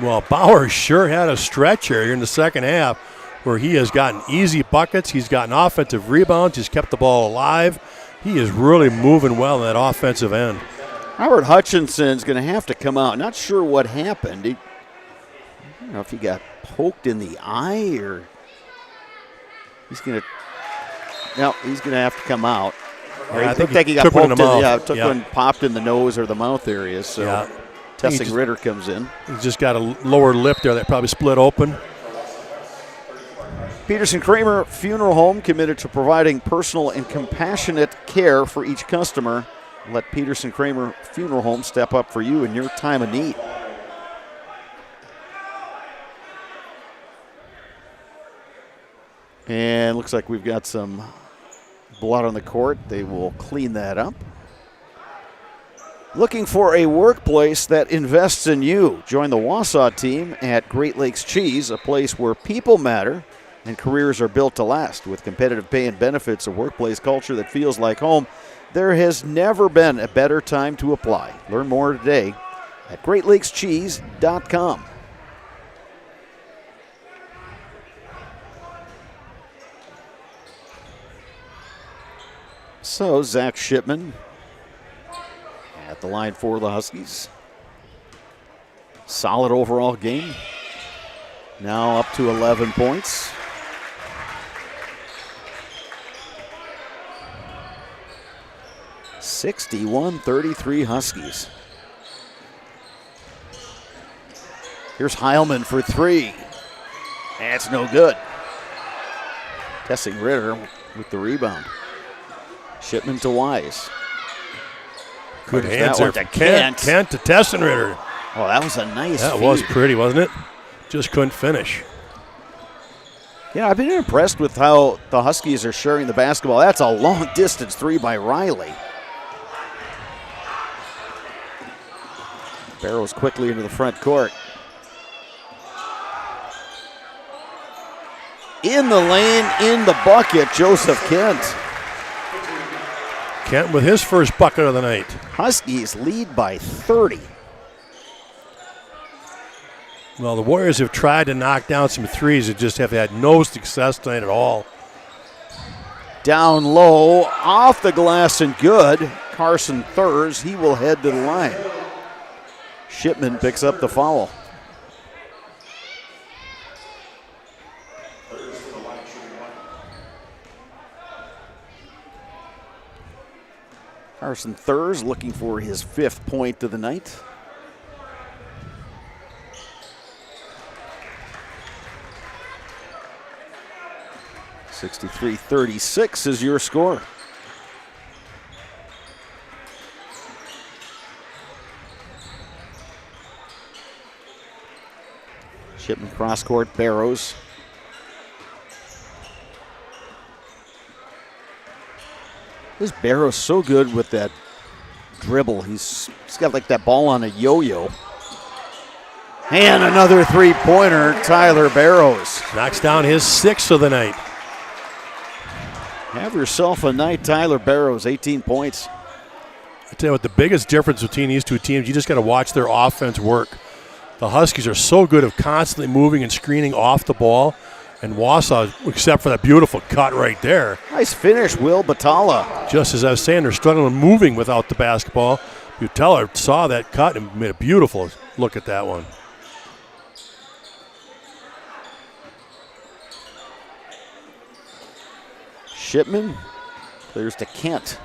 Well, Bauer sure had a stretch here in the second half where he has gotten easy buckets. He's gotten offensive rebounds. He's kept the ball alive. He is really moving well in that offensive end. Howard Hutchinson's going to have to come out. Not sure what happened. I don't know if he got poked in the eye or he's going to have to come out. Yeah, I think he got poked in the mouth. Yeah. One popped in the nose or the mouth area. So yeah. Tessing Ritter comes in. He's just got a lower lip there that probably split open. Peterson Kramer Funeral Home, committed to providing personal and compassionate care for each customer. Let Peterson Kramer Funeral Home step up for you in your time of need. And looks like we've got some blood on the court. They will clean that up. Looking for a workplace that invests in you? Join the Wausau team at Great Lakes Cheese, a place where people matter and careers are built to last. With competitive pay and benefits, a workplace culture that feels like home, there has never been a better time to apply. Learn more today at GreatLakesCheese.com. So Zach Shipman at the line for the Huskies. Solid overall game. Now up to 11 points. (61-33) Huskies. Here's Heilman for three. That's no good. Tessing Ritter with the rebound. Shipman to Wise. Good answer to Kent to Tessenritter. Oh, that was a nice That feed. was pretty, wasn't it? Just couldn't finish. Yeah, I've been impressed with how the Huskies are sharing the basketball. That's a long distance three by Riley. Barrows quickly into the front court. In the lane, in the bucket, Joseph Kent. Kent with his first bucket of the night. Huskies lead by 30. Well, the Warriors have tried to knock down some threes and just have had no success tonight at all. Down low, off the glass and good. Carson Thurs, he will head to the line. Shipman picks up the foul. Carson Thurs looking for his fifth point of the night. (63-36) is your score. Shipman cross court, Barrows. This Barrows so good with that dribble. He's got like that ball on a yo-yo. And another three-pointer, Tyler Barrows. Knocks down his sixth of the night. Have yourself a night, Tyler Barrows, 18 points. I tell you what, the biggest difference between these two teams, you just got to watch their offense work. The Huskies are so good at constantly moving and screening off the ball. And Wausau, except for that beautiful cut right there. Nice finish, Will Batala. Just as I was saying, they're struggling moving without the basketball. Butella saw that cut and made a beautiful look at that one. Shipman clears to Kent.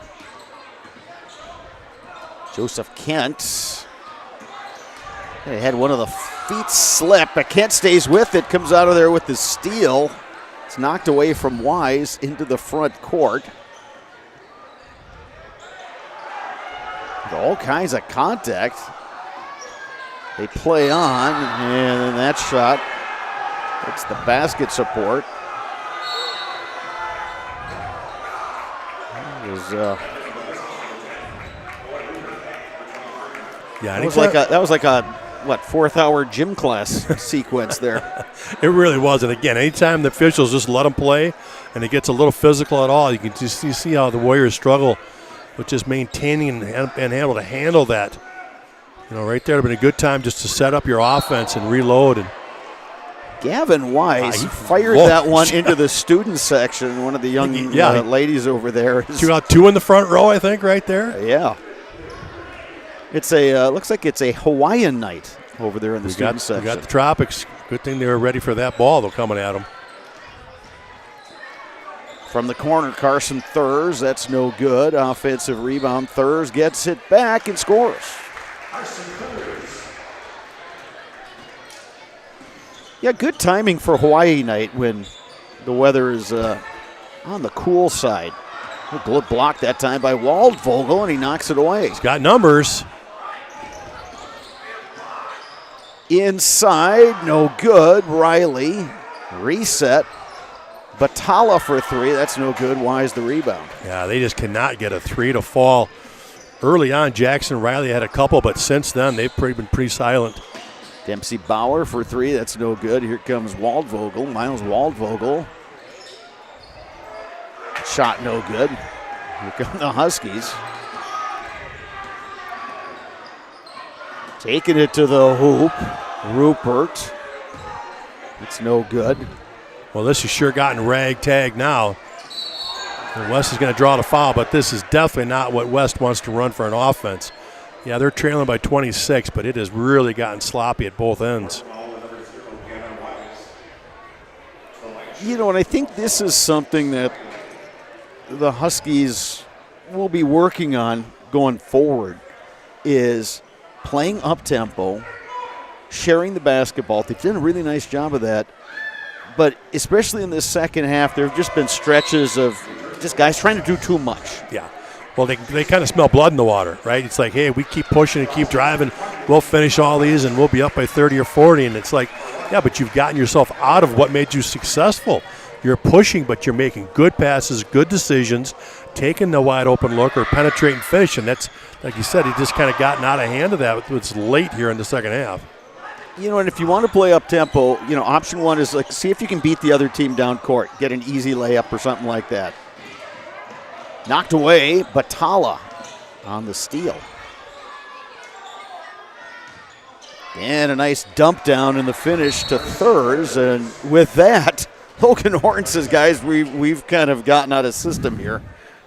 Joseph Kent. They had one of the feet slip, but Kent stays with it, comes out of there with the steal. It's knocked away from Wise into the front court. With all kinds of contact. They play on, and then that shot hits the basket support. That was like a what, fourth-hour gym class sequence there. It really was. And again, anytime the officials just let them play and it gets a little physical at all, you can just see how the Warriors struggle with just maintaining and able to handle that. Right there would have been a good time just to set up your offense and reload. And Gavin Wise fired that one into the student section. One of the young ladies over there. Two in the front row, I think, right there. Yeah. It's looks like it's a Hawaiian night over there in the student section. We got the Tropics. Good thing they were ready for that ball, though, coming at them. From the corner, Carson Thurs. That's no good. Offensive rebound. Thurs gets it back and scores. Yeah, good timing for Hawaii night when the weather is on the cool side. Good block that time by Waldvogel, and he knocks it away. He's got numbers. Inside, no good. Riley, reset. Batala for three, that's no good. Wise the rebound. Yeah, they just cannot get a three to fall. Early on, Jackson Riley had a couple, but since then, they've been pretty silent. Dempsey Bauer for three, that's no good. Here comes Waldvogel, Miles Waldvogel. Shot no good. Here come the Huskies. Taking it to the hoop. Rupert. It's no good. Well, this has sure gotten ragtag now. And West is going to draw the foul, but this is definitely not what West wants to run for an offense. Yeah, they're trailing by 26, but it has really gotten sloppy at both ends. And I think this is something that the Huskies will be working on going forward, is playing up-tempo, sharing the basketball. They've done a really nice job of that. But especially in this second half, there have just been stretches of just guys trying to do too much. Yeah. Well, they kind of smell blood in the water, right? It's like, hey, we keep pushing and keep driving. We'll finish all these and we'll be up by 30 or 40. And it's like, yeah, but you've gotten yourself out of what made you successful. You're pushing, but you're making good passes, good decisions, taking the wide open look or penetrating finish. And that's, like you said, he just kind of gotten out of hand of that. It's late here in the second half. And if you want to play up-tempo, option one is like see if you can beat the other team down court, get an easy layup or something like that. Knocked away, Batala on the steal. And a nice dump down in the finish to Thurs, and with that, Logan Horton says, guys, we've kind of gotten out of system here,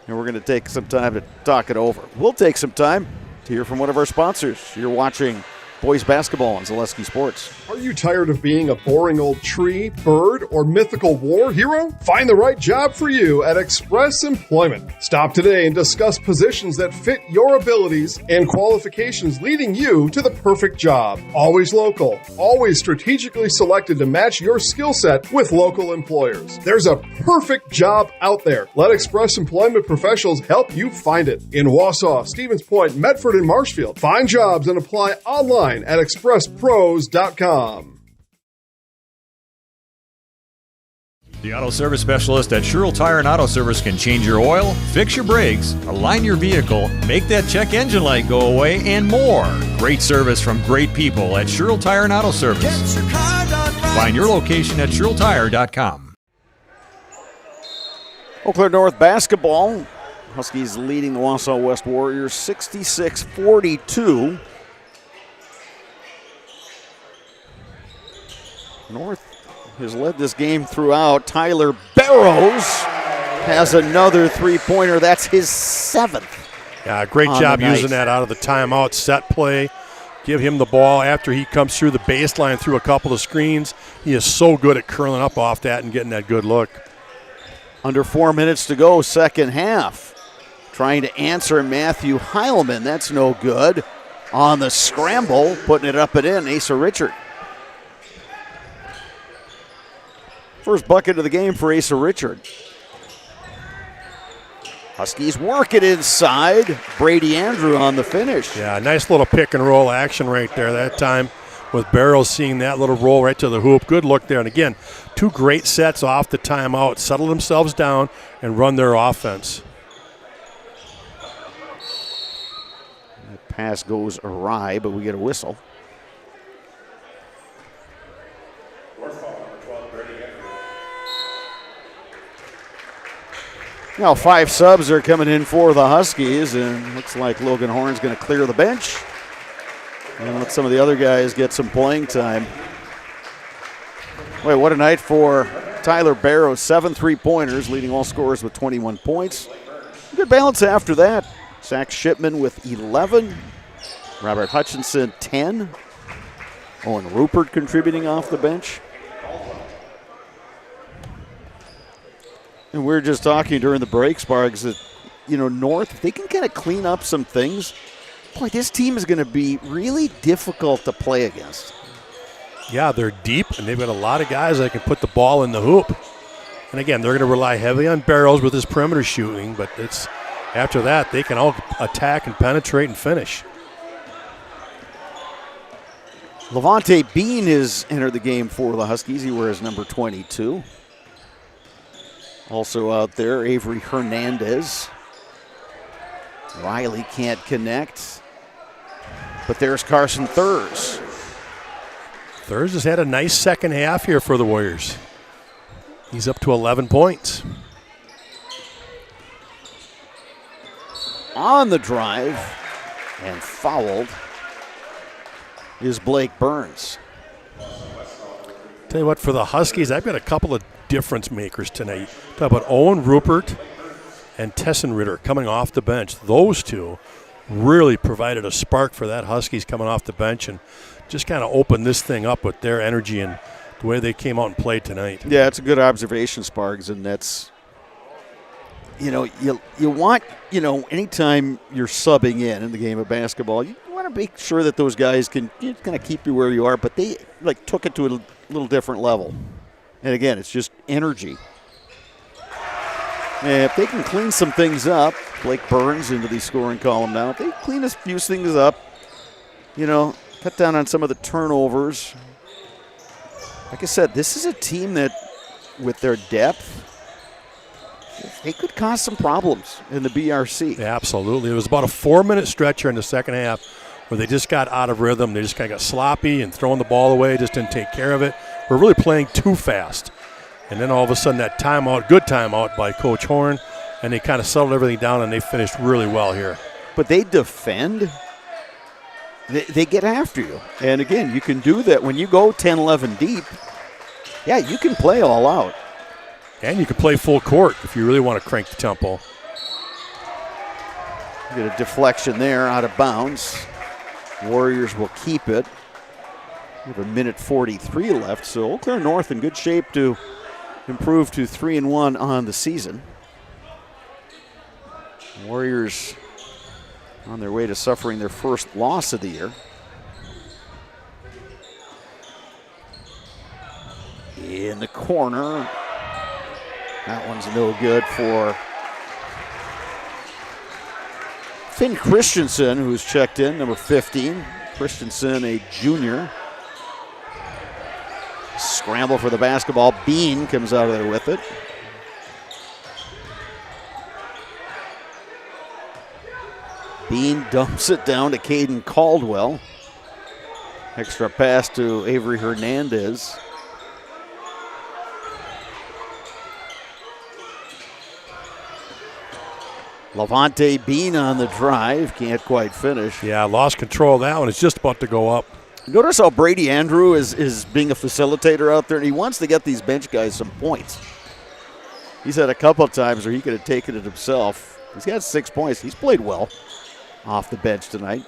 and we're going to take some time to talk it over. We'll take some time to hear from one of our sponsors. You're watching boys basketball on Zaleski Sports. Are you tired of being a boring old tree, bird, or mythical war hero? Find the right job for you at Express Employment. Stop today and discuss positions that fit your abilities and qualifications, leading you to the perfect job. Always local, always strategically selected to match your skill set with local employers. There's a perfect job out there. Let Express Employment professionals help you find it. In Wausau, Stevens Point, Medford, and Marshfield. Find jobs and apply online at expresspros.com. The auto service specialist at Sherrill Tire and Auto Service can change your oil, fix your brakes, align your vehicle, make that check engine light go away, and more. Great service from great people at Sherrill Tire and Auto Service. Find your location at SherrillTire.com. Eau Claire North basketball. Huskies leading the Wausau West Warriors 66-42. North has led this game throughout. Tyler Barrows has another three-pointer. That's his seventh. Yeah, great job using that out of the timeout set play. Give him the ball after he comes through the baseline through a couple of screens. He is so good at curling up off that and getting that good look. Under 4 minutes to go, second half. Trying to answer Matthew Heilman. That's no good. On the scramble, putting it up and in, Asa Richard. First bucket of the game for Asa Richard. Huskies work it inside. Brady Andrew on the finish. Yeah, nice little pick and roll action right there that time with Barrows seeing that little roll right to the hoop. Good look there. And again, two great sets off the timeout, settle themselves down and run their offense. That pass goes awry, but we get a whistle. Now 5 subs are coming in for the Huskies, and looks like Logan Horn's going to clear the bench and let some of the other guys get some playing time. Wait, what a night for Tyler Barrow. 7 3-pointers, leading all scorers with 21 points. Good balance after that. Zach Shipman with 11. Robert Hutchinson, 10. Owen Rupert contributing off the bench. And we were just talking during the break, Sparks, that, North, if they can kind of clean up some things, boy, this team is going to be really difficult to play against. Yeah, they're deep, and they've got a lot of guys that can put the ball in the hoop. And again, they're going to rely heavily on Barrows with his perimeter shooting, but after that, they can all attack and penetrate and finish. Levante Bean has entered the game for the Huskies. He wears number 22. Also out there, Avery Hernandez. Riley can't connect. But there's Carson Thurs. Thurs has had a nice second half here for the Warriors. He's up to 11 points. On the drive and fouled is Blake Burns. Tell you what, for the Huskies, I've got a couple of difference makers tonight. Talk about Owen Rupert and Tessenritter coming off the bench. Those two really provided a spark for that Huskies coming off the bench and just kind of opened this thing up with their energy and the way they came out and played tonight. Yeah, it's a good observation, Sparks, and that's, you want, anytime you're subbing in the game of basketball, you want to make sure that those guys can kind of keep you where you are, but they took it to a little different level. And again, it's just energy. And if they can clean some things up, Blake Burns into the scoring column now, if they clean a few things up, cut down on some of the turnovers. Like I said, this is a team that, with their depth, they could cause some problems in the BRC. Yeah, absolutely. It was about a 4-minute stretch here in the second half where they just got out of rhythm. They just kind of got sloppy and throwing the ball away, just didn't take care of it. We're really playing too fast. And then all of a sudden that timeout, good timeout by Coach Horn, and they kind of settled everything down and they finished really well here. But they defend. They get after you. And again, you can do that when you go 10-11 deep. Yeah, you can play all out. And you can play full court if you really want to crank the tempo. Get a deflection there out of bounds. Warriors will keep it. We have 1:43 left, so Eau Claire North in good shape to improve to 3-1 on the season. Warriors on their way to suffering their first loss of the year. In the corner. That one's no good for Finn Christensen, who's checked in, number 15. Christensen, a junior. Scramble for the basketball. Bean comes out of there with it. Bean dumps it down to Caden Caldwell. Extra pass to Avery Hernandez. Levante Bean on the drive. Can't quite finish. Yeah, lost control of that one. It's just about to go up. Notice how Brady Andrew is being a facilitator out there, and he wants to get these bench guys some points. He's had a couple of times where he could have taken it himself. He's got 6 points. He's played well off the bench tonight.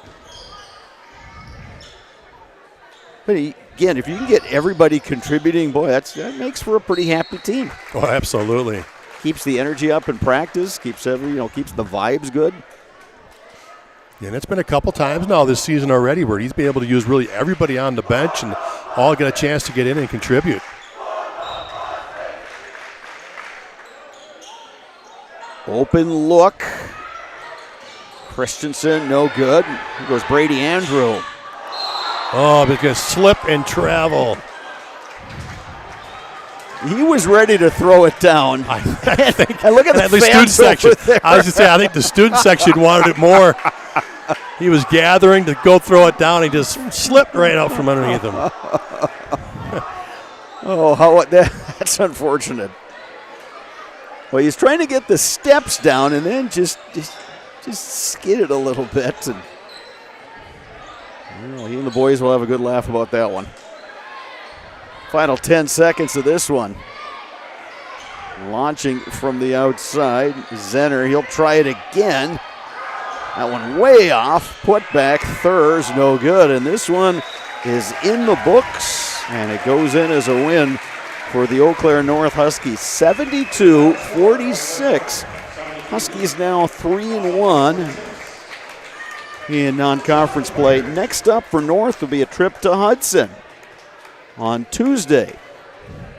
But again, if you can get everybody contributing, boy, that makes for a pretty happy team. Oh, absolutely. Keeps the energy up in practice, keeps the vibes good. And it's been a couple times now this season already where he's been able to use really everybody on the bench and all get a chance to get in and contribute. Open look. Christensen, no good. Here goes Brady Andrew. Oh, because slip and travel. He was ready to throw it down. I think. And look at the student section. there. I was just saying, I think the student section wanted it more. He was gathering to go throw it down. He just slipped right out from underneath him. Oh, that's unfortunate. Well, he's trying to get the steps down and then just skidded a little bit. And well, he and the boys will have a good laugh about that one. Final 10 seconds of this one. Launching from the outside. Zenner, he'll try it again. That one way off. Put back. Thurs, no good. And this one is in the books. And it goes in as a win for the Eau Claire North Huskies. 72-46. Huskies now 3-1 in non-conference play. Next up for North will be a trip to Hudson on Tuesday.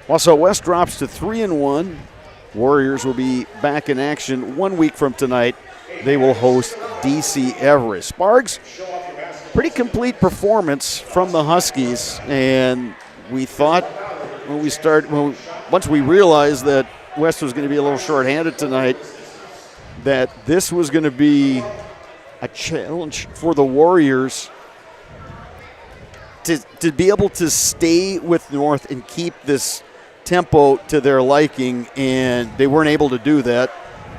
Wausau West drops to 3-1. Warriors will be back in action 1 week from tonight. They will host DC Everest. Sparks, pretty complete performance from the Huskies, and we thought once we realized that West was going to be a little short-handed tonight, that this was going to be a challenge for the Warriors to be able to stay with North and keep this tempo to their liking, and they weren't able to do that,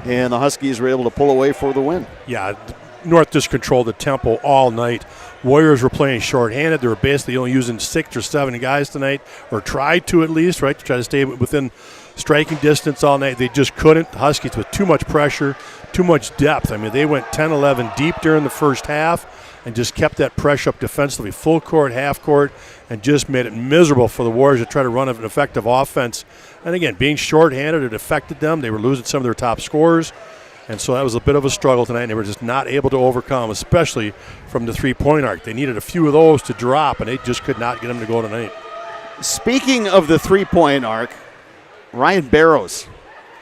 and the Huskies were able to pull away for the win. Yeah, North just controlled the tempo all night. Warriors were playing shorthanded. They were basically only using 6 or 7 guys tonight, or tried to at least, right, to try to stay within striking distance all night. They just couldn't. The Huskies with too much pressure, too much depth. I mean, they went 10-11 deep during the first half and just kept that pressure up defensively, full court, half court, and just made it miserable for the Warriors to try to run an effective offense. And again, being shorthanded, it affected them. They were losing some of their top scorers. And so that was a bit of a struggle tonight, and they were just not able to overcome, especially from the three-point arc. They needed a few of those to drop, and they just could not get them to go tonight. Speaking of the three-point arc, Ryan Barrows.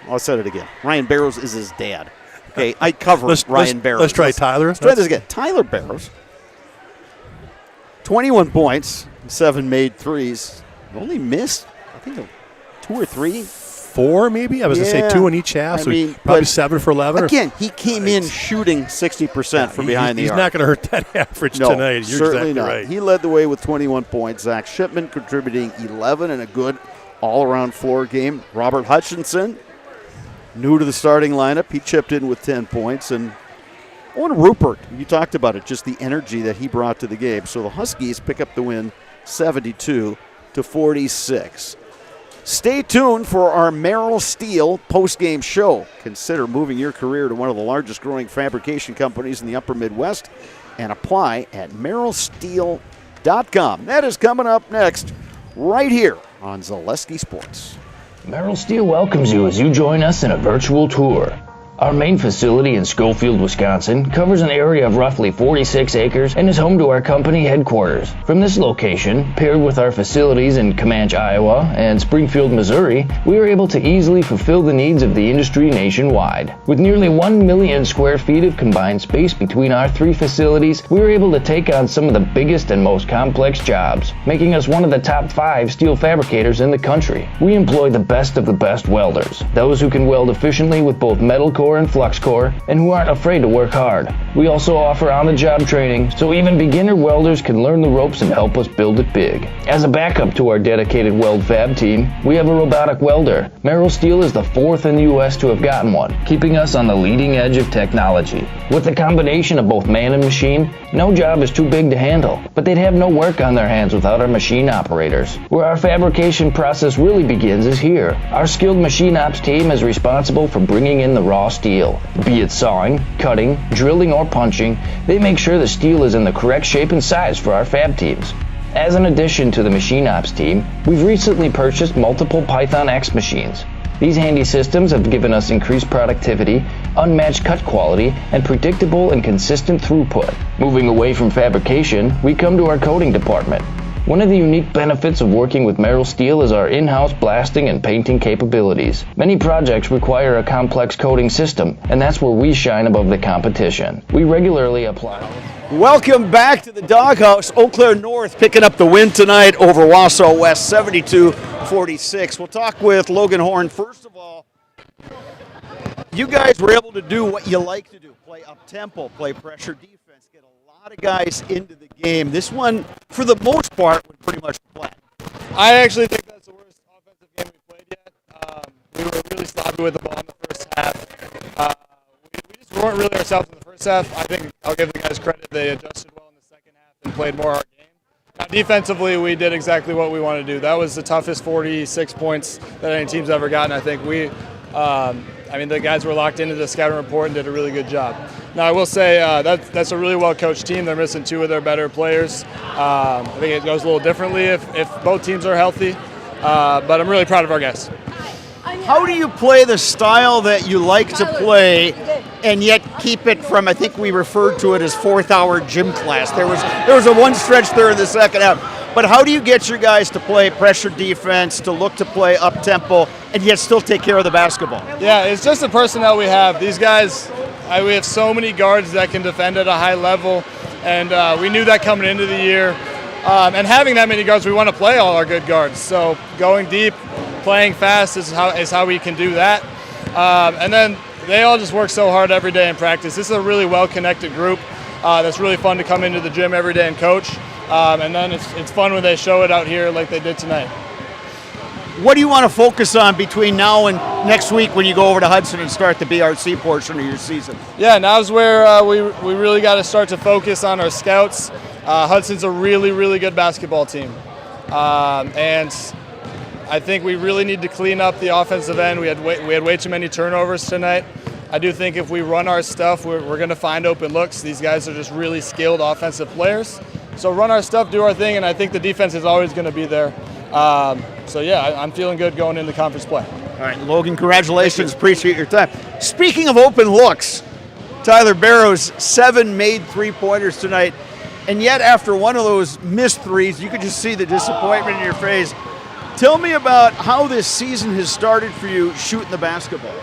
I said it again. Ryan Barrows is his dad. Okay, I covered Ryan Barrows. Let's try Tyler. Let's try this again. Tyler Barrows, 21 points, 7 made threes. Only missed, I think, 2 or 3. 4 maybe? I was going to say 2 in each half, so probably 7 for 11. Again, he came in shooting 60% from behind the arc. He's not going to hurt that average tonight. You're certainly exactly not. right. He led the way with 21 points. Zach Shipman contributing 11 and a good all-around floor game. Robert Hutchinson, new to the starting lineup, he chipped in with 10 points. And Owen Rupert, you talked about it, just the energy that he brought to the game. So the Huskies pick up the win 72-46. Stay tuned for our Merrill Steel postgame show. Consider moving your career to one of the largest growing fabrication companies in the upper Midwest and apply at merrillsteel.com. That is coming up next right here on Zaleski Sports. Merrill Steel welcomes you as you join us in a virtual tour. Our main facility in Schofield, Wisconsin covers an area of roughly 46 acres and is home to our company headquarters. From this location, paired with our facilities in Comanche, Iowa and Springfield, Missouri, we are able to easily fulfill the needs of the industry nationwide. With nearly 1 million square feet of combined space between our 3 facilities, we are able to take on some of the biggest and most complex jobs, making us one of the top 5 steel fabricators in the country. We employ the best of the best welders, those who can weld efficiently with both metal core and flux core, and who aren't afraid to work hard. We also offer on-the-job training, so even beginner welders can learn the ropes and help us build it big. As a backup to our dedicated weld fab team, we have a robotic welder. Merrill Steel is the 4th in the U.S. to have gotten one, keeping us on the leading edge of technology. With the combination of both man and machine, no job is too big to handle, but they'd have no work on their hands without our machine operators. Where our fabrication process really begins is here. Our skilled machine ops team is responsible for bringing in the raw steel. Be it sawing, cutting, drilling, or punching, they make sure the steel is in the correct shape and size for our fab teams. As an addition to the machine ops team, we've recently purchased multiple Python X machines. These handy systems have given us increased productivity, unmatched cut quality, and predictable and consistent throughput. Moving away from fabrication, we come to our coating department. One of the unique benefits of working with Merrill Steel is our in-house blasting and painting capabilities. Many projects require a complex coating system, and that's where we shine above the competition. We regularly apply. Welcome back to the Doghouse. Eau Claire North picking up the win tonight over Wausau West, 72-46. We'll talk with Logan Horn. First of all, you guys were able to do what you like to do, play up-tempo, play pressure defense, get a lot of guys into the game. This one, for the most part, was pretty much flat. I actually think that's the worst offensive game we played yet. We were really sloppy with the ball in the weren't really ourselves in the first half. I think I'll give the guys credit. They adjusted well in the second half and played more our game. Now, defensively, we did exactly what we wanted to do. That was the toughest 46 points that any team's ever gotten. I think the guys were locked into the scouting report and did a really good job. Now, I will say that's a really well-coached team. They're missing 2 of their better players. I think it goes a little differently if both teams are healthy, but I'm really proud of our guys. How do you play the style that you like to play and yet keep it from, I think we referred to it as 4th-hour gym class. There was a one stretch there in the second half. But how do you get your guys to play pressure defense, to look to play up-tempo, and yet still take care of the basketball? Yeah, it's just the personnel we have. These guys, we have so many guards that can defend at a high level, and we knew that coming into the year. And having that many guards, we want to play all our good guards. So going deep, playing fast is how we can do that. And then they all just work so hard every day in practice. This is a really well-connected group that's really fun to come into the gym every day and coach. And then it's fun when they show it out here like they did tonight. What do you want to focus on between now and next week when you go over to Hudson and start the BRC portion of your season? Yeah, now's where we really got to start to focus on our scouts. Hudson's a really, really good basketball team. And I think we really need to clean up the offensive end. We had way too many turnovers tonight. I do think if we run our stuff, we're going to find open looks. These guys are just really skilled offensive players. So run our stuff, do our thing, and I think the defense is always going to be there. So yeah, I'm feeling good going into conference play. All right, Logan, congratulations. Appreciate your time. Speaking of open looks, Tyler Barrows, 7 made three-pointers tonight, and yet after one of those missed threes, you could just see the disappointment in your face. Tell me about how this season has started for you shooting the basketball.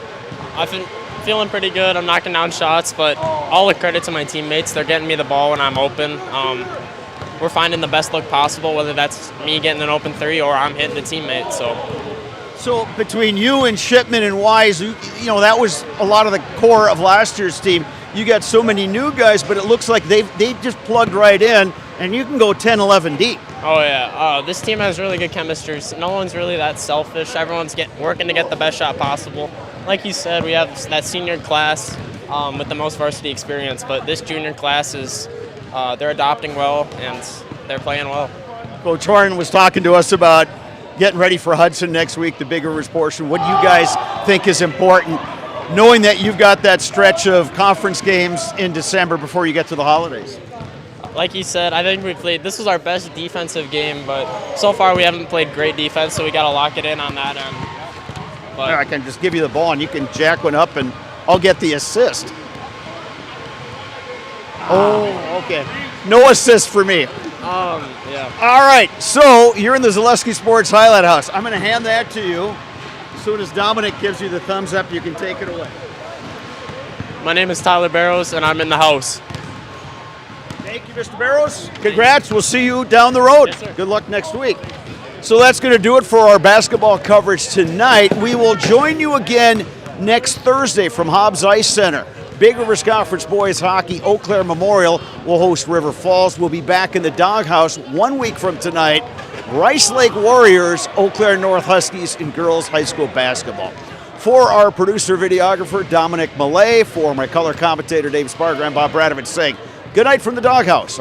I've been feeling pretty good. I'm knocking down shots, but all the credit to my teammates. They're getting me the ball when I'm open. We're finding the best look possible, whether that's me getting an open three or I'm hitting a teammate. So between you and Shipman and Wise, you know, that was a lot of the core of last year's team. You got so many new guys, but it looks like they just plugged right in, and you can go 10, 11 deep. Oh, yeah. This team has really good chemistry. No one's really that selfish. Everyone's working to get the best shot possible. Like you said, we have that senior class with the most varsity experience, but this junior class is they're adopting well, and they're playing well. Coach Horn was talking to us about getting ready for Hudson next week, the Big Rivers portion. What do you guys think is important, knowing that you've got that stretch of conference games in December before you get to the holidays? Like you said, I think this was our best defensive game, but so far we haven't played great defense, so we got to lock it in on that end. But I can just give you the ball, and you can jack one up, and I'll get the assist. Oh, okay. No assist for me. Yeah. All right, so you're in the Zaleski Sports Highlight House. I'm going to hand that to you. As soon as Dominic gives you the thumbs up, you can take it away. My name is Tyler Barrows, and I'm in the house. Thank you, Mr. Barrows. Congrats. We'll see you down the road. Yes, sir. Good luck next week. So that's going to do it for our basketball coverage tonight. We will join you again next Thursday from Hobbs Ice Center. Big Rivers Conference Boys Hockey, Eau Claire Memorial will host River Falls. We'll be back in the Doghouse 1 week from tonight. Rice Lake Warriors, Eau Claire North Huskies in girls high school basketball. For our producer, videographer, Dominic Millay, for my color commentator, Dave Sparger, I'm Bob Bradovich saying good night from the Doghouse.